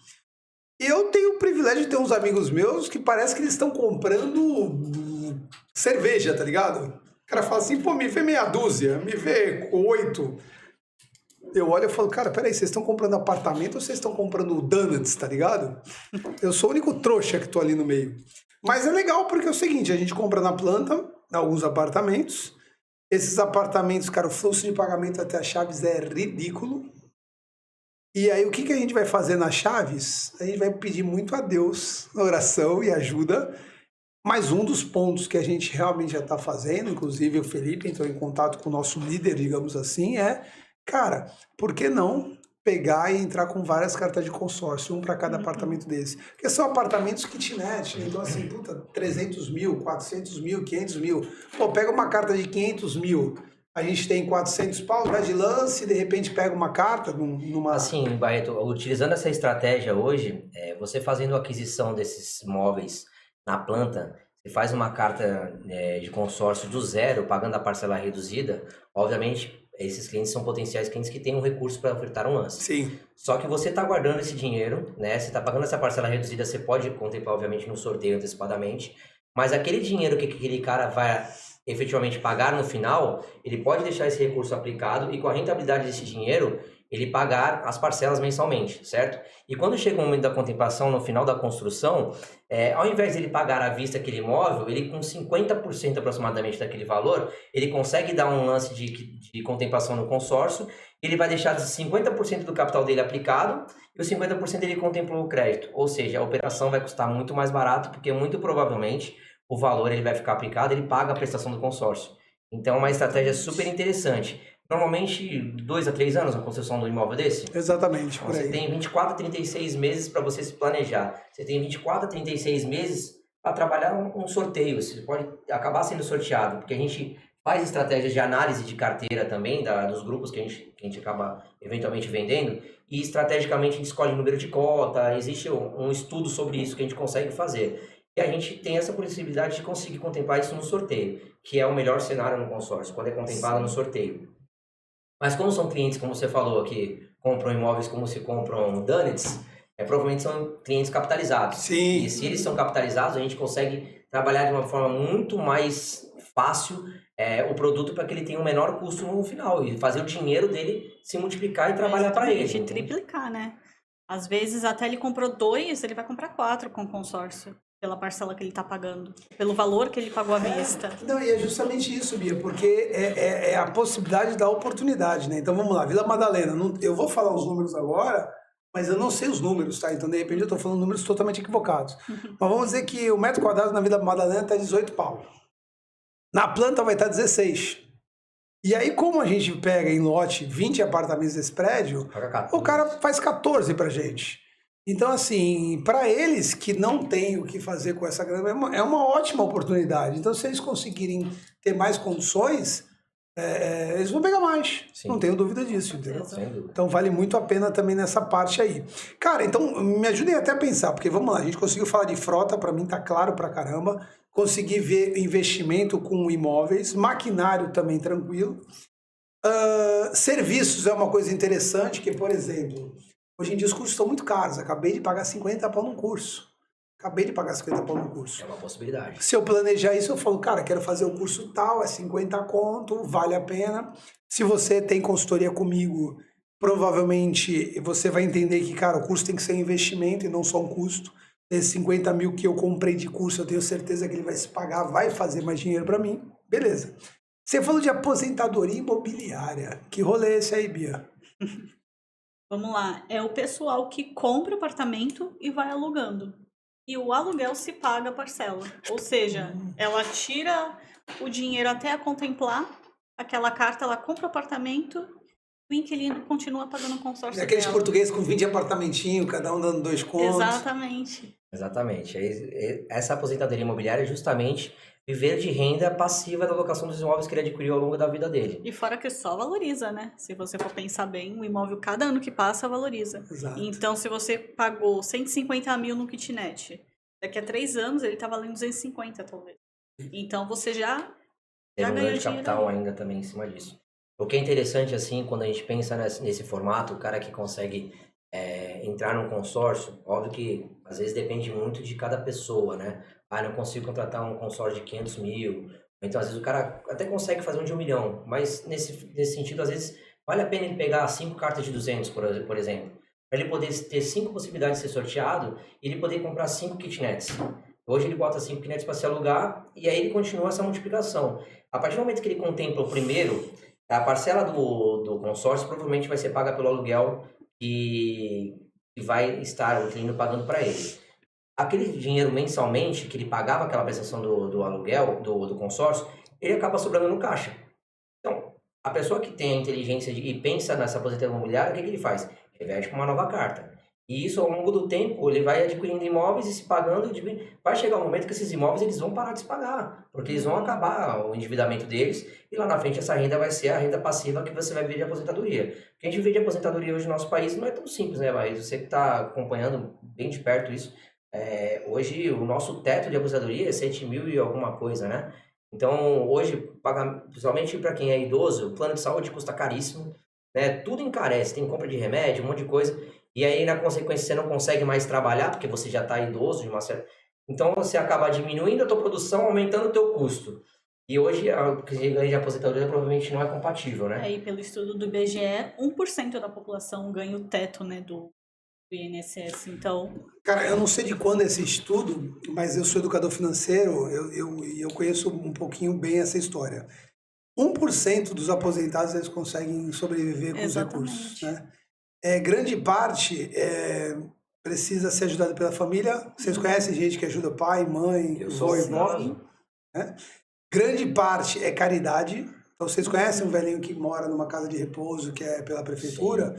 Eu tenho o privilégio de ter uns amigos meus que parece que eles estão comprando cerveja, tá ligado? O cara fala assim, pô, me vê meia dúzia, me vê 8. Eu olho e falo, cara, peraí, vocês estão comprando apartamento ou vocês estão comprando donuts, tá ligado? Eu sou o único trouxa que tô ali no meio. Mas é legal porque é o seguinte, a gente compra na planta alguns apartamentos. Esses apartamentos, cara, o fluxo de pagamento até a Chaves é ridículo. E aí o que a gente vai fazer na Chaves? A gente vai pedir muito a Deus, oração e ajuda. Mas um dos pontos que a gente realmente já está fazendo, inclusive o Felipe entrou em contato com o nosso líder, digamos assim, cara, por que não pegar e entrar com várias cartas de consórcio, um para cada apartamento desse? Porque são apartamentos kitnet, né? Então assim, 300 mil, 400 mil, 500 mil. Pô, pega uma carta de 500 mil, a gente tem 400 pau, vai de lance, de repente pega uma carta numa... Assim, Barreto, utilizando essa estratégia hoje, você fazendo a aquisição desses imóveis na planta, você faz uma carta de consórcio do zero, pagando a parcela reduzida, obviamente esses clientes são potenciais clientes que têm um recurso para ofertar um lance. Sim. Só que você está guardando esse dinheiro, né? Você está pagando essa parcela reduzida, você pode contemplar, obviamente, no sorteio antecipadamente, mas aquele dinheiro que aquele cara vai efetivamente pagar no final, ele pode deixar esse recurso aplicado e com a rentabilidade desse dinheiro, ele pagar as parcelas mensalmente, certo? E quando chega o momento da contemplação, no final da construção, ao invés de ele pagar à vista aquele imóvel, ele com 50% aproximadamente daquele valor, ele consegue dar um lance de contemplação no consórcio, ele vai deixar 50% do capital dele aplicado e os 50% ele contemplou o crédito. Ou seja, a operação vai custar muito mais barato, porque muito provavelmente o valor ele vai ficar aplicado, ele paga a prestação do consórcio. Então é uma estratégia super interessante. normalmente 2 a 3 anos a construção do imóvel desse. Exatamente, Então, por aí. você tem 24 a 36 meses para você se planejar. Você tem 24 a 36 meses para trabalhar um sorteio. Você pode acabar sendo sorteado, porque a gente faz estratégias de análise de carteira também, dos grupos que a gente acaba eventualmente vendendo, e estrategicamente a gente escolhe o número de cota, existe um estudo sobre isso que a gente consegue fazer. E a gente tem essa possibilidade de conseguir contemplar isso no sorteio, que é o melhor cenário no consórcio, quando é contemplado no sorteio. Mas como são clientes, como você falou, que compram imóveis como se compram donuts, provavelmente são clientes capitalizados. Sim. E se eles são capitalizados, a gente consegue trabalhar de uma forma muito mais fácil o produto para que ele tenha um menor custo no final e fazer o dinheiro dele se multiplicar e trabalhar para ele. De triplicar, né? Às vezes até ele comprou 2, ele vai comprar 4 com o consórcio. Pela parcela que ele está pagando, pelo valor que ele pagou à vista. Não, e é justamente isso, Bia, porque é a possibilidade da oportunidade, né? Então vamos lá, Vila Madalena, eu vou falar os números agora, mas eu não sei os números, tá? Então de repente eu estou falando números totalmente equivocados. Mas vamos dizer que o metro quadrado na Vila Madalena está 18 pau. Na planta vai estar 16. E aí, como a gente pega em lote 20 apartamentos desse prédio, o cara faz 14 pra gente. Então, assim, para eles que não têm o que fazer com essa grana, é uma ótima oportunidade. Então, se eles conseguirem ter mais condições, eles vão pegar mais. Sim. Não tenho dúvida disso, entendeu? Então, vale muito a pena também nessa parte aí. Cara, então, me ajudem até a pensar, porque vamos lá, a gente conseguiu falar de frota, para mim tá claro pra caramba. Consegui ver investimento com imóveis, maquinário também tranquilo. Serviços é uma coisa interessante, que, por exemplo... Hoje em dia os cursos estão muito caros. Acabei de pagar 50 pau num curso. É uma possibilidade. Se eu planejar isso, eu falo, cara, quero fazer o curso tal, é 50 conto, vale a pena. Se você tem consultoria comigo, provavelmente você vai entender que, cara, o curso tem que ser um investimento e não só um custo. Esses 50 mil que eu comprei de curso, eu tenho certeza que ele vai se pagar, vai fazer mais dinheiro para mim. Beleza. Você falou de aposentadoria imobiliária. Que rolê é esse aí, Bia? Vamos lá, é o pessoal que compra o apartamento e vai alugando. E o aluguel se paga a parcela. Ou seja, ela tira o dinheiro até a contemplar aquela carta, ela compra o apartamento, o inquilino continua pagando o consórcio aqueles dela. Portugueses com 20 apartamentinhos, cada um dando 2 contos. Exatamente. Essa aposentadoria imobiliária é justamente viver de renda passiva da locação dos imóveis que ele adquiriu ao longo da vida dele. E fora que só valoriza, né? Se você for pensar bem, o imóvel, cada ano que passa, valoriza. Exato. Então, se você pagou 150 mil no kitnet, daqui a 3 anos ele tá valendo 250, talvez. Então, você já ganhou dinheiro. De capital ainda também em cima disso. O que é interessante, assim, quando a gente pensa nesse formato, o cara que consegue entrar num consórcio, óbvio que às vezes depende muito de cada pessoa, né? Não consigo contratar um consórcio de 500 mil. Então, às vezes, o cara até consegue fazer um de 1 milhão. Mas, nesse sentido, às vezes, vale a pena ele pegar 5 cartas de 200, por exemplo. Para ele poder ter 5 possibilidades de ser sorteado e ele poder comprar 5 kitnets. Hoje, ele bota 5 kitnets para se alugar e aí ele continua essa multiplicação. A partir do momento que ele contempla o primeiro, a parcela do consórcio provavelmente vai ser paga pelo aluguel que vai estar o inquilino pagando para ele. Aquele dinheiro mensalmente que ele pagava aquela prestação do aluguel, do consórcio, ele acaba sobrando no caixa. Então, a pessoa que tem a inteligência e pensa nessa aposentadoria imobiliária, o que ele faz? Reverte com uma nova carta. E isso, ao longo do tempo, ele vai adquirindo imóveis e se pagando. Vai chegar um momento que esses imóveis eles vão parar de se pagar, porque eles vão acabar o endividamento deles e lá na frente essa renda vai ser a renda passiva que você vai viver de aposentadoria. Porque a gente vive de aposentadoria hoje no nosso país não é tão simples, né, Maís? Você que está acompanhando bem de perto isso. Hoje o nosso teto de aposentadoria é 7 mil e alguma coisa, né? Então hoje, principalmente para quem é idoso, o plano de saúde custa caríssimo, né? Tudo encarece, tem compra de remédio, um monte de coisa, e aí na consequência você não consegue mais trabalhar porque você já está idoso de uma certa... Então você acaba diminuindo a tua produção, aumentando o teu custo. E hoje o que ganha de aposentadoria provavelmente não é compatível, né? E pelo estudo do IBGE, 1% da população ganha o teto, né, do INSS, então... Cara, eu não sei de quando é esse estudo, mas eu sou educador financeiro, eu conheço um pouquinho bem essa história. 1% dos aposentados eles conseguem sobreviver com os recursos, né? Grande parte precisa ser ajudada pela família. Vocês conhecem gente que ajuda pai, mãe, avô e vó? Né? Grande parte é caridade. Então, vocês conhecem um velhinho que mora numa casa de repouso, que é pela prefeitura,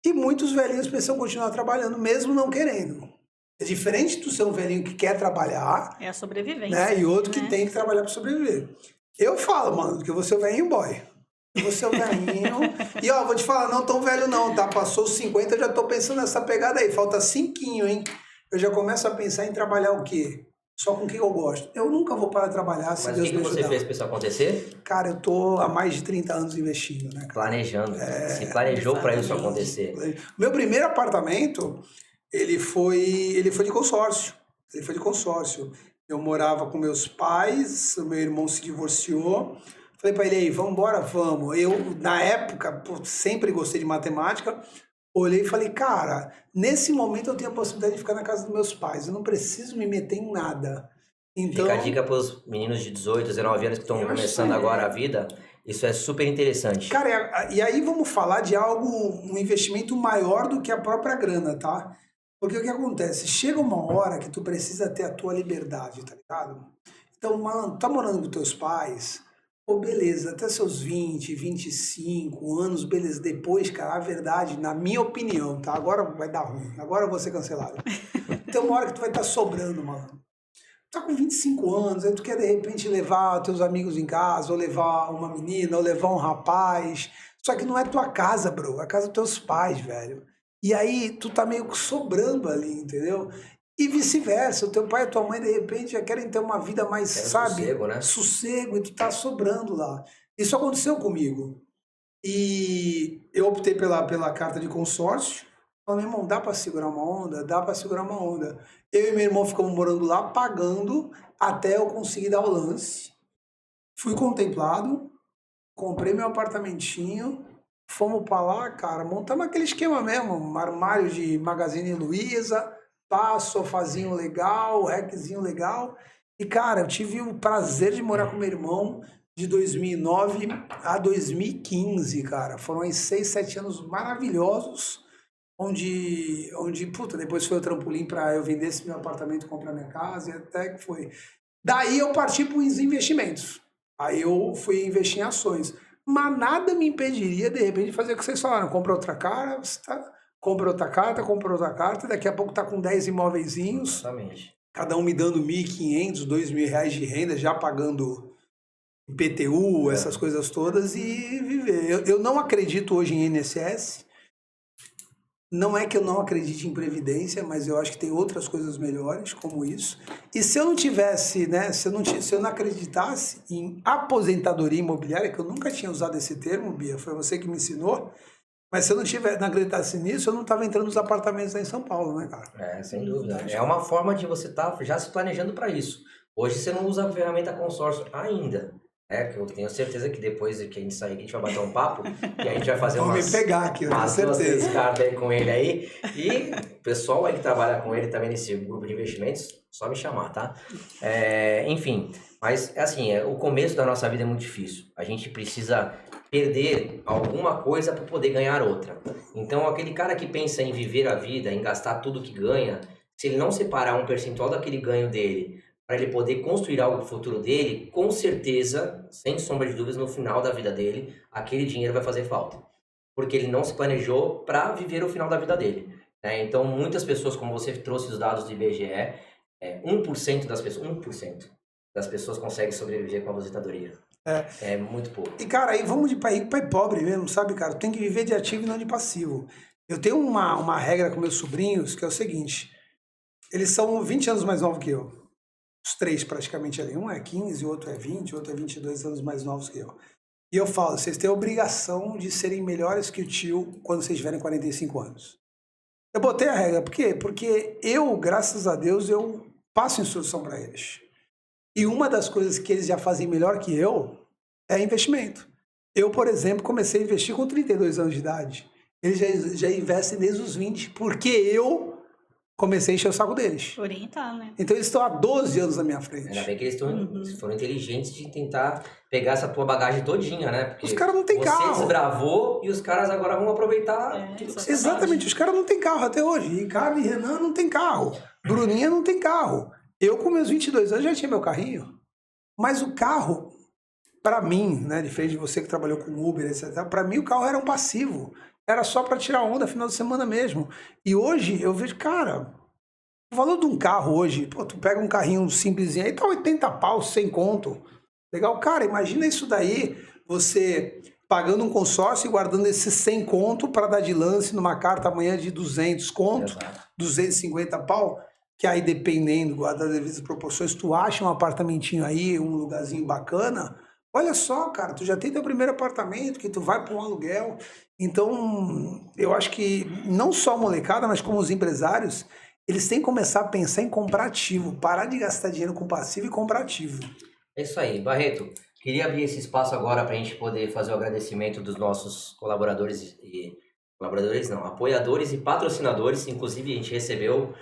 e muitos velhinhos precisam continuar trabalhando, mesmo não querendo. É diferente do ser um velhinho que quer trabalhar. É a sobrevivência. Né? E outro que tem que trabalhar para sobreviver. Eu falo, mano, que eu vou ser o velhinho boy. Eu vou ser o velhinho. E ó, vou te falar, não tão velho não, tá? Passou os 50, eu já tô pensando nessa pegada aí. Falta 5, hein? Eu já começo a pensar em trabalhar o quê? Só com o que eu gosto. Eu nunca vou parar de trabalhar se Deus me ajudar. Mas o que você fez para isso acontecer? Cara, eu tô há mais de 30 anos investindo, né? Planejando. Se planejou para isso acontecer. Meu primeiro apartamento, ele foi de consórcio. Ele foi de consórcio. Eu morava com meus pais, o meu irmão se divorciou. Falei para ele, aí, vamos embora? Vamos. Eu, na época, sempre gostei de matemática. Olhei e falei, cara, nesse momento eu tenho a possibilidade de ficar na casa dos meus pais. Eu não preciso me meter em nada. Então, fica a dica para os meninos de 18, 19 anos que estão começando agora a vida. Isso é super interessante. Cara, e aí vamos falar de algo, um investimento maior do que a própria grana, tá? Porque o que acontece? Chega uma hora que tu precisa ter a tua liberdade, tá ligado? Então, mano, tá morando com teus pais... Pô, beleza, até seus 20, 25 anos, beleza. Depois, cara, a verdade, na minha opinião, tá? Agora vai dar ruim, agora eu vou ser cancelado. Tem uma hora que tu vai estar sobrando, mano. Tá com 25 anos, aí tu quer de repente levar teus amigos em casa, ou levar uma menina, ou levar um rapaz. Só que não é tua casa, bro, é a casa dos teus pais, velho. E aí tu tá meio que sobrando ali, entendeu? E vice-versa, o teu pai e a tua mãe, de repente, já querem ter uma vida mais, sabe? Sossego, né? Sossego, e tu tá sobrando lá. Isso aconteceu comigo. E eu optei pela carta de consórcio. Falei, meu irmão, dá pra segurar uma onda? Dá pra segurar uma onda. Eu e meu irmão ficamos morando lá, pagando, até eu conseguir dar o lance. Fui contemplado, comprei meu apartamentinho, fomos pra lá, cara, montamos aquele esquema mesmo, um armário de Magazine Luiza, sofazinho legal, requezinho legal. E, cara, eu tive o prazer de morar com meu irmão de 2009 a 2015, cara. Foram aí 6, 7 anos maravilhosos, onde puta, depois foi o trampolim para eu vender esse meu apartamento e comprar minha casa, e até que foi. Daí eu parti para os investimentos. Aí eu fui investir em ações. Mas nada me impediria, de repente, de fazer o que vocês falaram. Compra outra cara, compra outra carta, daqui a pouco tá com 10 imóveizinhos. Exatamente. Cada um me dando R$1.500, R$2.000 de renda, já pagando IPTU, essas coisas todas, e viver. Eu não acredito hoje em INSS. Não é que eu não acredite em Previdência, mas eu acho que tem outras coisas melhores, como isso. E se eu não tivesse, né, se eu não acreditasse em aposentadoria imobiliária, que eu nunca tinha usado esse termo, Bia, foi você que me ensinou, mas se eu não acreditasse nisso, eu não estava entrando nos apartamentos lá em São Paulo, né, cara? É, sem dúvida. É uma forma de você estar já se planejando para isso. Hoje você não usa a ferramenta consórcio ainda. Que eu tenho certeza que depois que a gente sair, a gente vai bater um papo e a gente vai fazer me pegar aqui, eu tenho certeza. 2 cartas aí com ele aí. E o pessoal aí que trabalha com ele também nesse grupo de investimentos, só me chamar, tá? Enfim, mas assim, o começo da nossa vida é muito difícil. A gente precisa perder alguma coisa para poder ganhar outra. Então, aquele cara que pensa em viver a vida, em gastar tudo que ganha, se ele não separar um percentual daquele ganho dele para ele poder construir algo pro futuro dele, com certeza, sem sombra de dúvidas, no final da vida dele, aquele dinheiro vai fazer falta. Porque ele não se planejou para viver o final da vida dele. Então, muitas pessoas, como você trouxe os dados do IBGE, 1% das pessoas conseguem sobreviver com a aposentadoria. É muito pouco. E, cara, aí vamos de pai pobre mesmo, sabe, cara? Tem que viver de ativo e não de passivo. Eu tenho uma regra com meus sobrinhos, que é o seguinte. Eles são 20 anos mais novos que eu. Os 3 praticamente ali. Um é 15, o outro é 20, o outro é 22 anos mais novos que eu. E eu falo, vocês têm a obrigação de serem melhores que o tio quando vocês tiverem 45 anos. Eu botei a regra, por quê? Porque eu, graças a Deus, eu passo instrução para eles. E uma das coisas que eles já fazem melhor que eu é investimento. Eu, por exemplo, comecei a investir com 32 anos de idade. Eles já investem desde os 20, porque eu comecei a encher o saco deles. Orientar, né? Então eles estão há 12 anos na minha frente. Ainda bem que eles foram inteligentes de tentar pegar essa tua bagagem todinha, né? Porque os caras não têm carro. Você desbravou e os caras agora vão aproveitar. Exatamente, os caras não têm carro até hoje. Ricardo e Renan não tem carro. Bruninha não tem carro. Eu, com meus 22 anos, já tinha meu carrinho. Mas o carro para mim, né, diferente de você que trabalhou com Uber, etc., para mim o carro era um passivo. Era só para tirar onda final de semana mesmo. E hoje eu vejo, cara, o valor de um carro hoje, pô, tu pega um carrinho simplesinho aí, tá 80 pau, 100 conto. Legal, cara, imagina isso daí, você pagando um consórcio e guardando esses 100 conto para dar de lance numa carta amanhã de 200 conto, Exato. 250 pau, que aí dependendo, guardar as devidas proporções, tu acha um apartamentinho aí, um lugarzinho bacana, olha só, cara, tu já tem teu primeiro apartamento, que tu vai para um aluguel. Então, eu acho que não só a molecada, mas como os empresários, eles têm que começar a pensar em comprar ativo, parar de gastar dinheiro com passivo e comprar ativo. É isso aí, Barreto. Queria abrir esse espaço agora para a gente poder fazer o agradecimento dos nossos colaboradores não, apoiadores e patrocinadores. Inclusive, a gente recebeu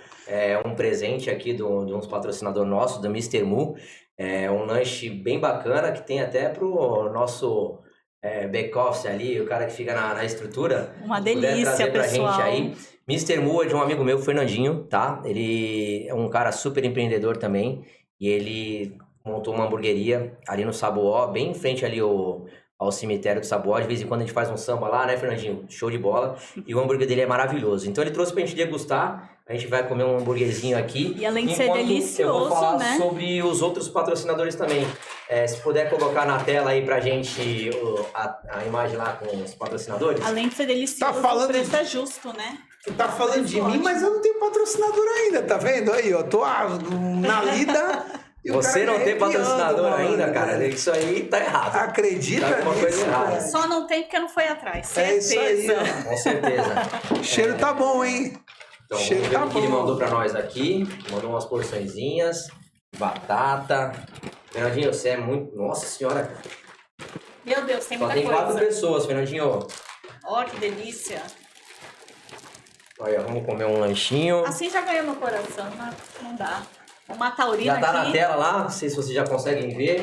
um presente aqui de uns patrocinador nosso, do Mr. Mu. Um lanche bem bacana que tem até pro nosso back-office ali, o cara que fica na estrutura. Uma Se puder delícia, trazer pra pessoal. gente aí. Mr. Mu é de um amigo meu, Fernandinho, tá? Ele é um cara super empreendedor também. E ele montou uma hamburgueria ali no Sabuó, bem em frente ali ao cemitério do Sabuó. De vez em quando a gente faz um samba lá, né, Fernandinho? Show de bola. E o hambúrguer dele é maravilhoso. Então ele trouxe pra gente degustar. A gente vai comer um hambúrguerzinho aqui. E além de ser enquanto delicioso, eu vou falar né? sobre os outros patrocinadores também. Se puder colocar na tela aí pra gente a imagem lá com os patrocinadores. Além de ser delicioso, Tá falando o preço é justo, né? Tu tá falando de mim, Ótimo. mas eu não tenho patrocinador ainda, tá vendo? Aí, ó, tô na lida. e o Você cara não me tem arrepiando, patrocinador mano. ainda, cara. Isso aí tá errado. Acredita Tá alguma coisa nisso, errada. cara? Só não tem porque não foi atrás. É isso aí, Certeza. ó. Com certeza. O cheiro tá bom, hein? Então, Cheiro vamos ver tá o que ele bom. mandou pra nós aqui. Mandou umas porçõezinhas. Batata. Fernandinho, você é muito... Nossa senhora. Meu Deus, tem Só muita tem 4 coisa. pessoas, Fernandinho. Ó, que delícia. Olha, vamos comer um lanchinho. Assim já ganhou meu coração, né? Não dá. Uma taurina Já tá aqui. na tela lá, não sei se vocês já conseguem ver.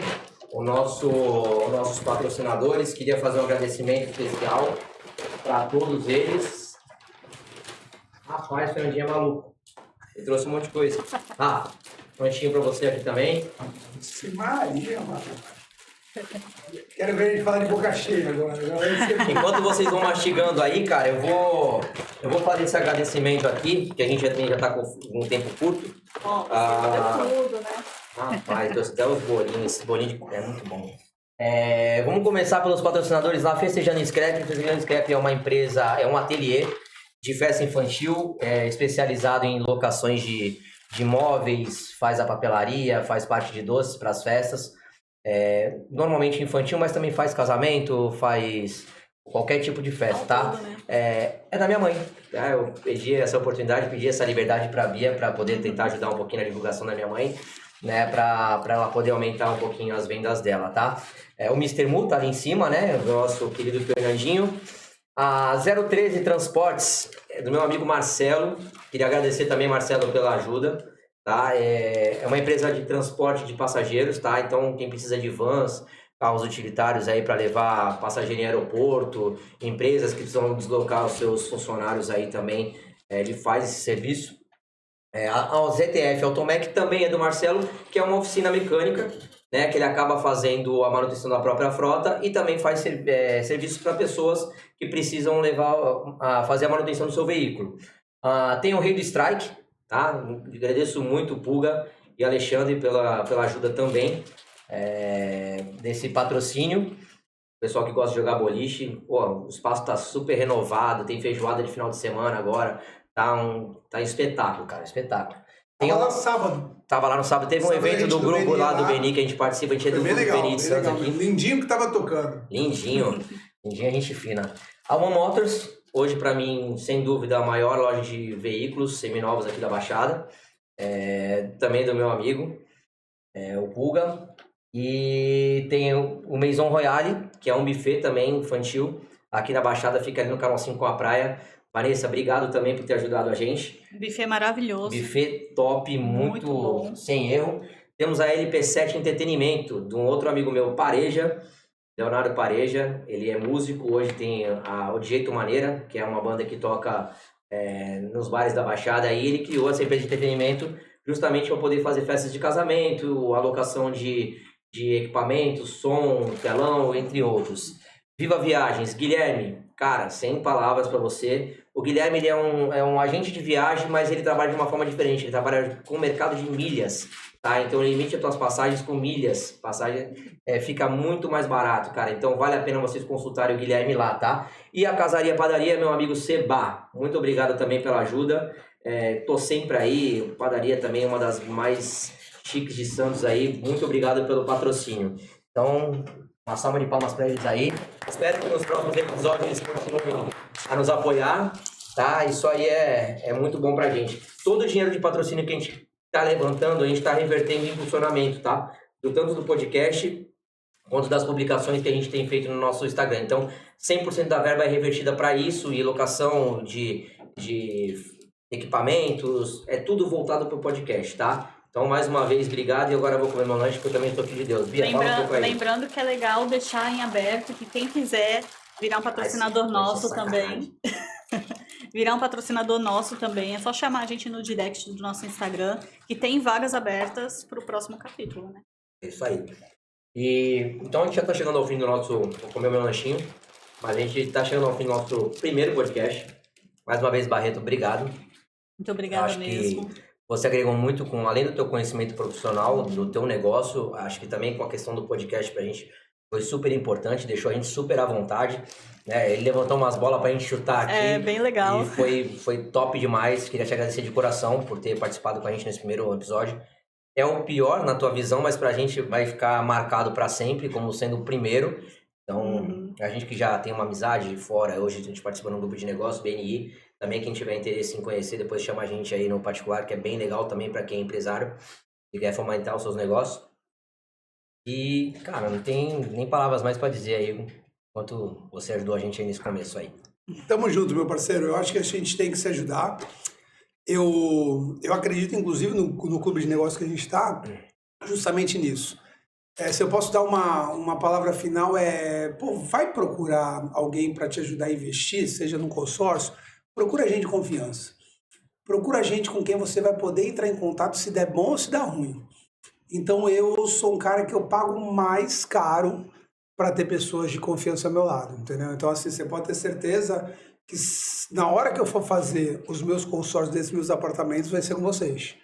Os nossos patrocinadores. Queria fazer um agradecimento especial para todos eles. Rapaz, o Fernandinho é maluco. Ele trouxe um monte de coisa. Ah, um lanchinho para você aqui também. Maria, mano. Quero ver a gente falar de boca cheia agora. Enquanto vocês vão mastigando aí, cara, eu vou fazer esse agradecimento aqui, que a gente já tá com um tempo curto. Ó, Ah. deu tudo, né? Rapaz, trouxe até os bolinhos. Esse bolinho é muito bom. Vamos começar pelos patrocinadores lá. Festejando Scrap. Festejando Scrap é uma empresa, é um ateliê de festa infantil, especializado em locações de móveis, faz a papelaria, faz parte de doces para as festas. Normalmente infantil, mas também faz casamento, faz qualquer tipo de festa, tá? Tudo, né? É da minha mãe. Tá? Eu pedi essa oportunidade, pedi essa liberdade para a Bia, para poder tentar ajudar um pouquinho na divulgação da minha mãe, né? Para ela poder aumentar um pouquinho as vendas dela, tá? O Mr. Mu tá ali em cima, né? O nosso querido Fernandinho. A 013 Transportes, do meu amigo Marcelo. Queria agradecer também, Marcelo, pela ajuda. Tá? É uma empresa de transporte de passageiros, tá? Então, quem precisa de vans, carros utilitários aí para levar passageiro em aeroporto, empresas que precisam deslocar os seus funcionários aí também, ele faz esse serviço. A ZTF Automec também é do Marcelo, que é uma oficina mecânica, né? Que ele acaba fazendo a manutenção da própria frota e também faz serviços para pessoas que precisam fazer a manutenção do seu veículo. Tem o Rei do Strike, tá? Agradeço muito o Puga e Alexandre pela ajuda também desse patrocínio. O pessoal que gosta de jogar boliche, o espaço tá super renovado, tem feijoada de final de semana agora, tá espetáculo, cara, espetáculo. Tava lá sábado. Tava lá no sábado, teve um Sábado, evento do do grupo Beni lá do lá. Beni que a gente participa, a gente é do Foi bem grupo legal, Beni de bem Santos legal. aqui. Lindinho que tava tocando. Lindinho, lindinho, gente fina. A One Motors, hoje pra mim, sem dúvida, a maior loja de veículos seminovos aqui da Baixada. Também do meu amigo, o Pulga. E tem o Maison Royale, que é um buffet também infantil. Aqui na Baixada, fica ali no canal 5 com a praia. Vanessa, obrigado também por ter ajudado a gente. Buffet maravilhoso. Buffet top, muito bom. sem erro. Temos a LP7 Entretenimento, de um outro amigo meu, Pareja, Leonardo Pareja. Ele é músico, hoje tem o De Jeito Maneira, que é uma banda que toca nos bares da Baixada. E ele criou essa empresa de entretenimento justamente para poder fazer festas de casamento, alocação de de equipamentos, som, telão, entre outros. Viva Viagens, Guilherme, cara, sem palavras para você. O Guilherme ele é um agente de viagem, mas ele trabalha de uma forma diferente. Ele trabalha com o mercado de milhas, tá? Então ele emite as suas passagens com milhas. Passagem fica muito mais barato, cara. Então vale a pena vocês consultarem o Guilherme lá, tá? E a Casaria Padaria, meu amigo Seba. Muito obrigado também pela ajuda. Tô sempre aí. Padaria também é uma das mais chiques de Santos aí. Muito obrigado pelo patrocínio. Então, uma salva de palmas para eles aí. Espero que nos próximos episódios eles continuem a nos apoiar, tá? Isso aí é muito bom pra gente. Todo o dinheiro de patrocínio que a gente tá levantando, a gente tá revertendo em impulsionamento, tá? Tanto do podcast quanto das publicações que a gente tem feito no nosso Instagram. Então, 100% da verba é revertida para isso e locação de equipamentos, é tudo voltado pro podcast, tá? Então, mais uma vez, obrigado. E agora eu vou comer meu lanche, porque eu também estou aqui de Deus. Bia, fala um pouco aí. Lembrando que é legal deixar em aberto que quem quiser virar um patrocinador nosso também. Virar um patrocinador nosso também. É só chamar a gente no direct do nosso Instagram, que tem vagas abertas para o próximo capítulo, né? Isso aí. E, então, a gente já está chegando ao fim do nosso... Vou comer meu lanchinho. Mas a gente está chegando ao fim do nosso primeiro podcast. Mais uma vez, Barreto, obrigado. Muito obrigada mesmo. Você agregou muito além do teu conhecimento profissional, do teu negócio, acho que também com a questão do podcast pra gente foi super importante, deixou a gente super à vontade, né? Ele levantou umas bolas pra gente chutar aqui. É, bem legal. E foi top demais, queria te agradecer de coração por ter participado com a gente nesse primeiro episódio. É o pior na tua visão, mas pra gente vai ficar marcado pra sempre como sendo o primeiro. Então, a gente que já tem uma amizade fora, hoje a gente participa num grupo de negócio, BNI, também quem tiver interesse em conhecer, depois chama a gente aí no particular, que é bem legal também para quem é empresário e quer fomentar os seus negócios. E, cara, não tem nem palavras mais para dizer aí quanto você ajudou a gente aí nesse começo aí. Tamo junto, meu parceiro. Eu acho que a gente tem que se ajudar. Eu acredito, inclusive, no clube de negócio que a gente está, justamente nisso. Se eu posso dar uma palavra final, vai procurar alguém para te ajudar a investir, seja num consórcio, procura gente de confiança. Procura gente com quem você vai poder entrar em contato se der bom ou se der ruim. Então eu sou um cara que eu pago mais caro para ter pessoas de confiança ao meu lado, entendeu? Então assim, você pode ter certeza que na hora que eu for fazer os meus consórcios desses meus apartamentos, vai ser com vocês.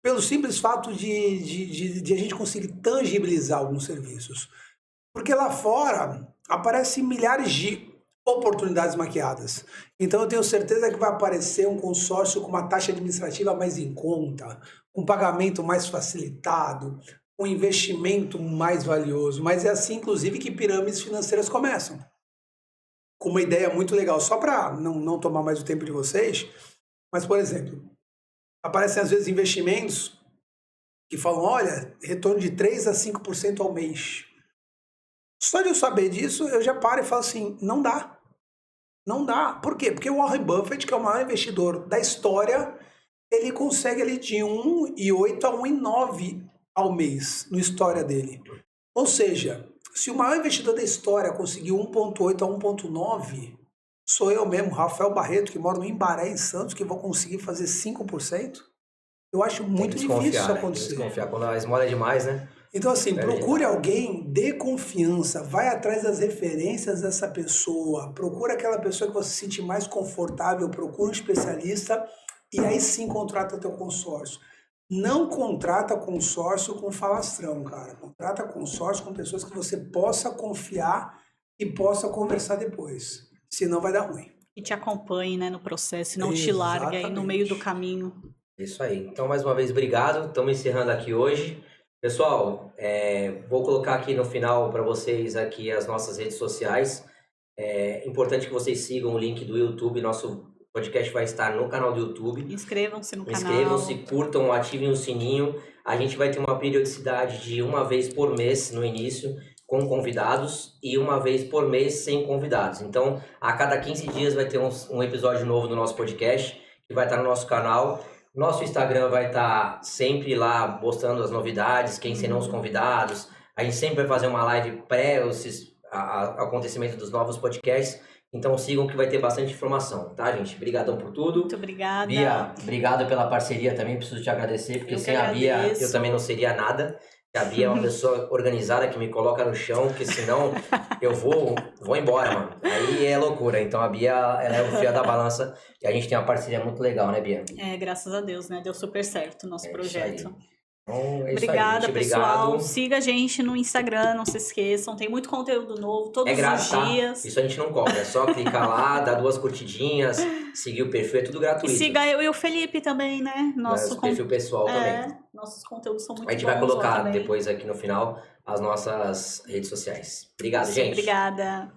Pelo simples fato de a gente conseguir tangibilizar alguns serviços. Porque lá fora aparecem milhares de oportunidades maquiadas. Então eu tenho certeza que vai aparecer um consórcio com uma taxa administrativa mais em conta, um pagamento mais facilitado, um investimento mais valioso. Mas é assim, inclusive, que pirâmides financeiras começam. Com uma ideia muito legal. Só para não tomar mais o tempo de vocês, mas, por exemplo, aparecem às vezes investimentos que falam, olha, retorno de 3 a 5% ao mês. Só de eu saber disso, eu já paro e falo assim, não dá. Não dá. Por quê? Porque o Warren Buffett, que é o maior investidor da história, ele consegue ali de 1,8 a 1,9 ao mês no história dele. Ou seja, se o maior investidor da história conseguiu 1,8 a 1,9, sou eu mesmo, Rafael Barreto, que mora no Imbaré, em Santos, que vou conseguir fazer 5%. Eu acho muito difícil isso acontecer. Tem que desconfiar quando a esmola é demais, né? Então, assim, procure alguém de confiança, vai atrás das referências dessa pessoa, procura aquela pessoa que você se sente mais confortável, procura um especialista e aí sim contrata teu consórcio. Não contrata consórcio com falastrão, cara. Contrata consórcio com pessoas que você possa confiar e possa conversar depois. Senão vai dar ruim. E te acompanhe, né, no processo, não te largue aí no meio do caminho. Isso aí. Então, mais uma vez, obrigado. Estamos encerrando aqui hoje. Pessoal, vou colocar aqui no final para vocês aqui as nossas redes sociais. É importante que vocês sigam o link do YouTube. Nosso podcast vai estar no canal do YouTube. Inscrevam-se no canal. Inscrevam-se, curtam, ativem o sininho. A gente vai ter uma periodicidade de uma vez por mês no início, com convidados, e uma vez por mês sem convidados. Então, a cada 15 dias vai ter um episódio novo do nosso podcast, que vai estar no nosso canal. Nosso Instagram vai estar sempre lá postando as novidades, quem serão os convidados. A gente sempre vai fazer uma live pré-acontecimento dos novos podcasts. Então sigam que vai ter bastante informação, tá, gente? Obrigadão por tudo. Muito obrigada. Bia, obrigado pela parceria também, preciso te agradecer, porque sem a Bia eu também não seria nada. A Bia é uma pessoa organizada que me coloca no chão, porque senão eu vou embora, mano. Aí é loucura. Então a Bia, ela é o fio da balança e a gente tem uma parceria muito legal, né, Bia? Graças a Deus, né? Deu super certo o nosso projeto. Então, é Obrigada, isso aí, gente. pessoal. Obrigado. Siga a gente no Instagram, não se esqueçam. Tem muito conteúdo novo todos os dias. Tá? Isso a gente não cobra. É só clicar lá, dar 2 curtidinhas, seguir o perfil, é tudo gratuito. E siga eu e o Felipe também, né? Nosso perfil pessoal também. Nossos conteúdos são muito bons. A gente vai colocar depois aqui no final as nossas redes sociais. Obrigado, gente. Obrigada.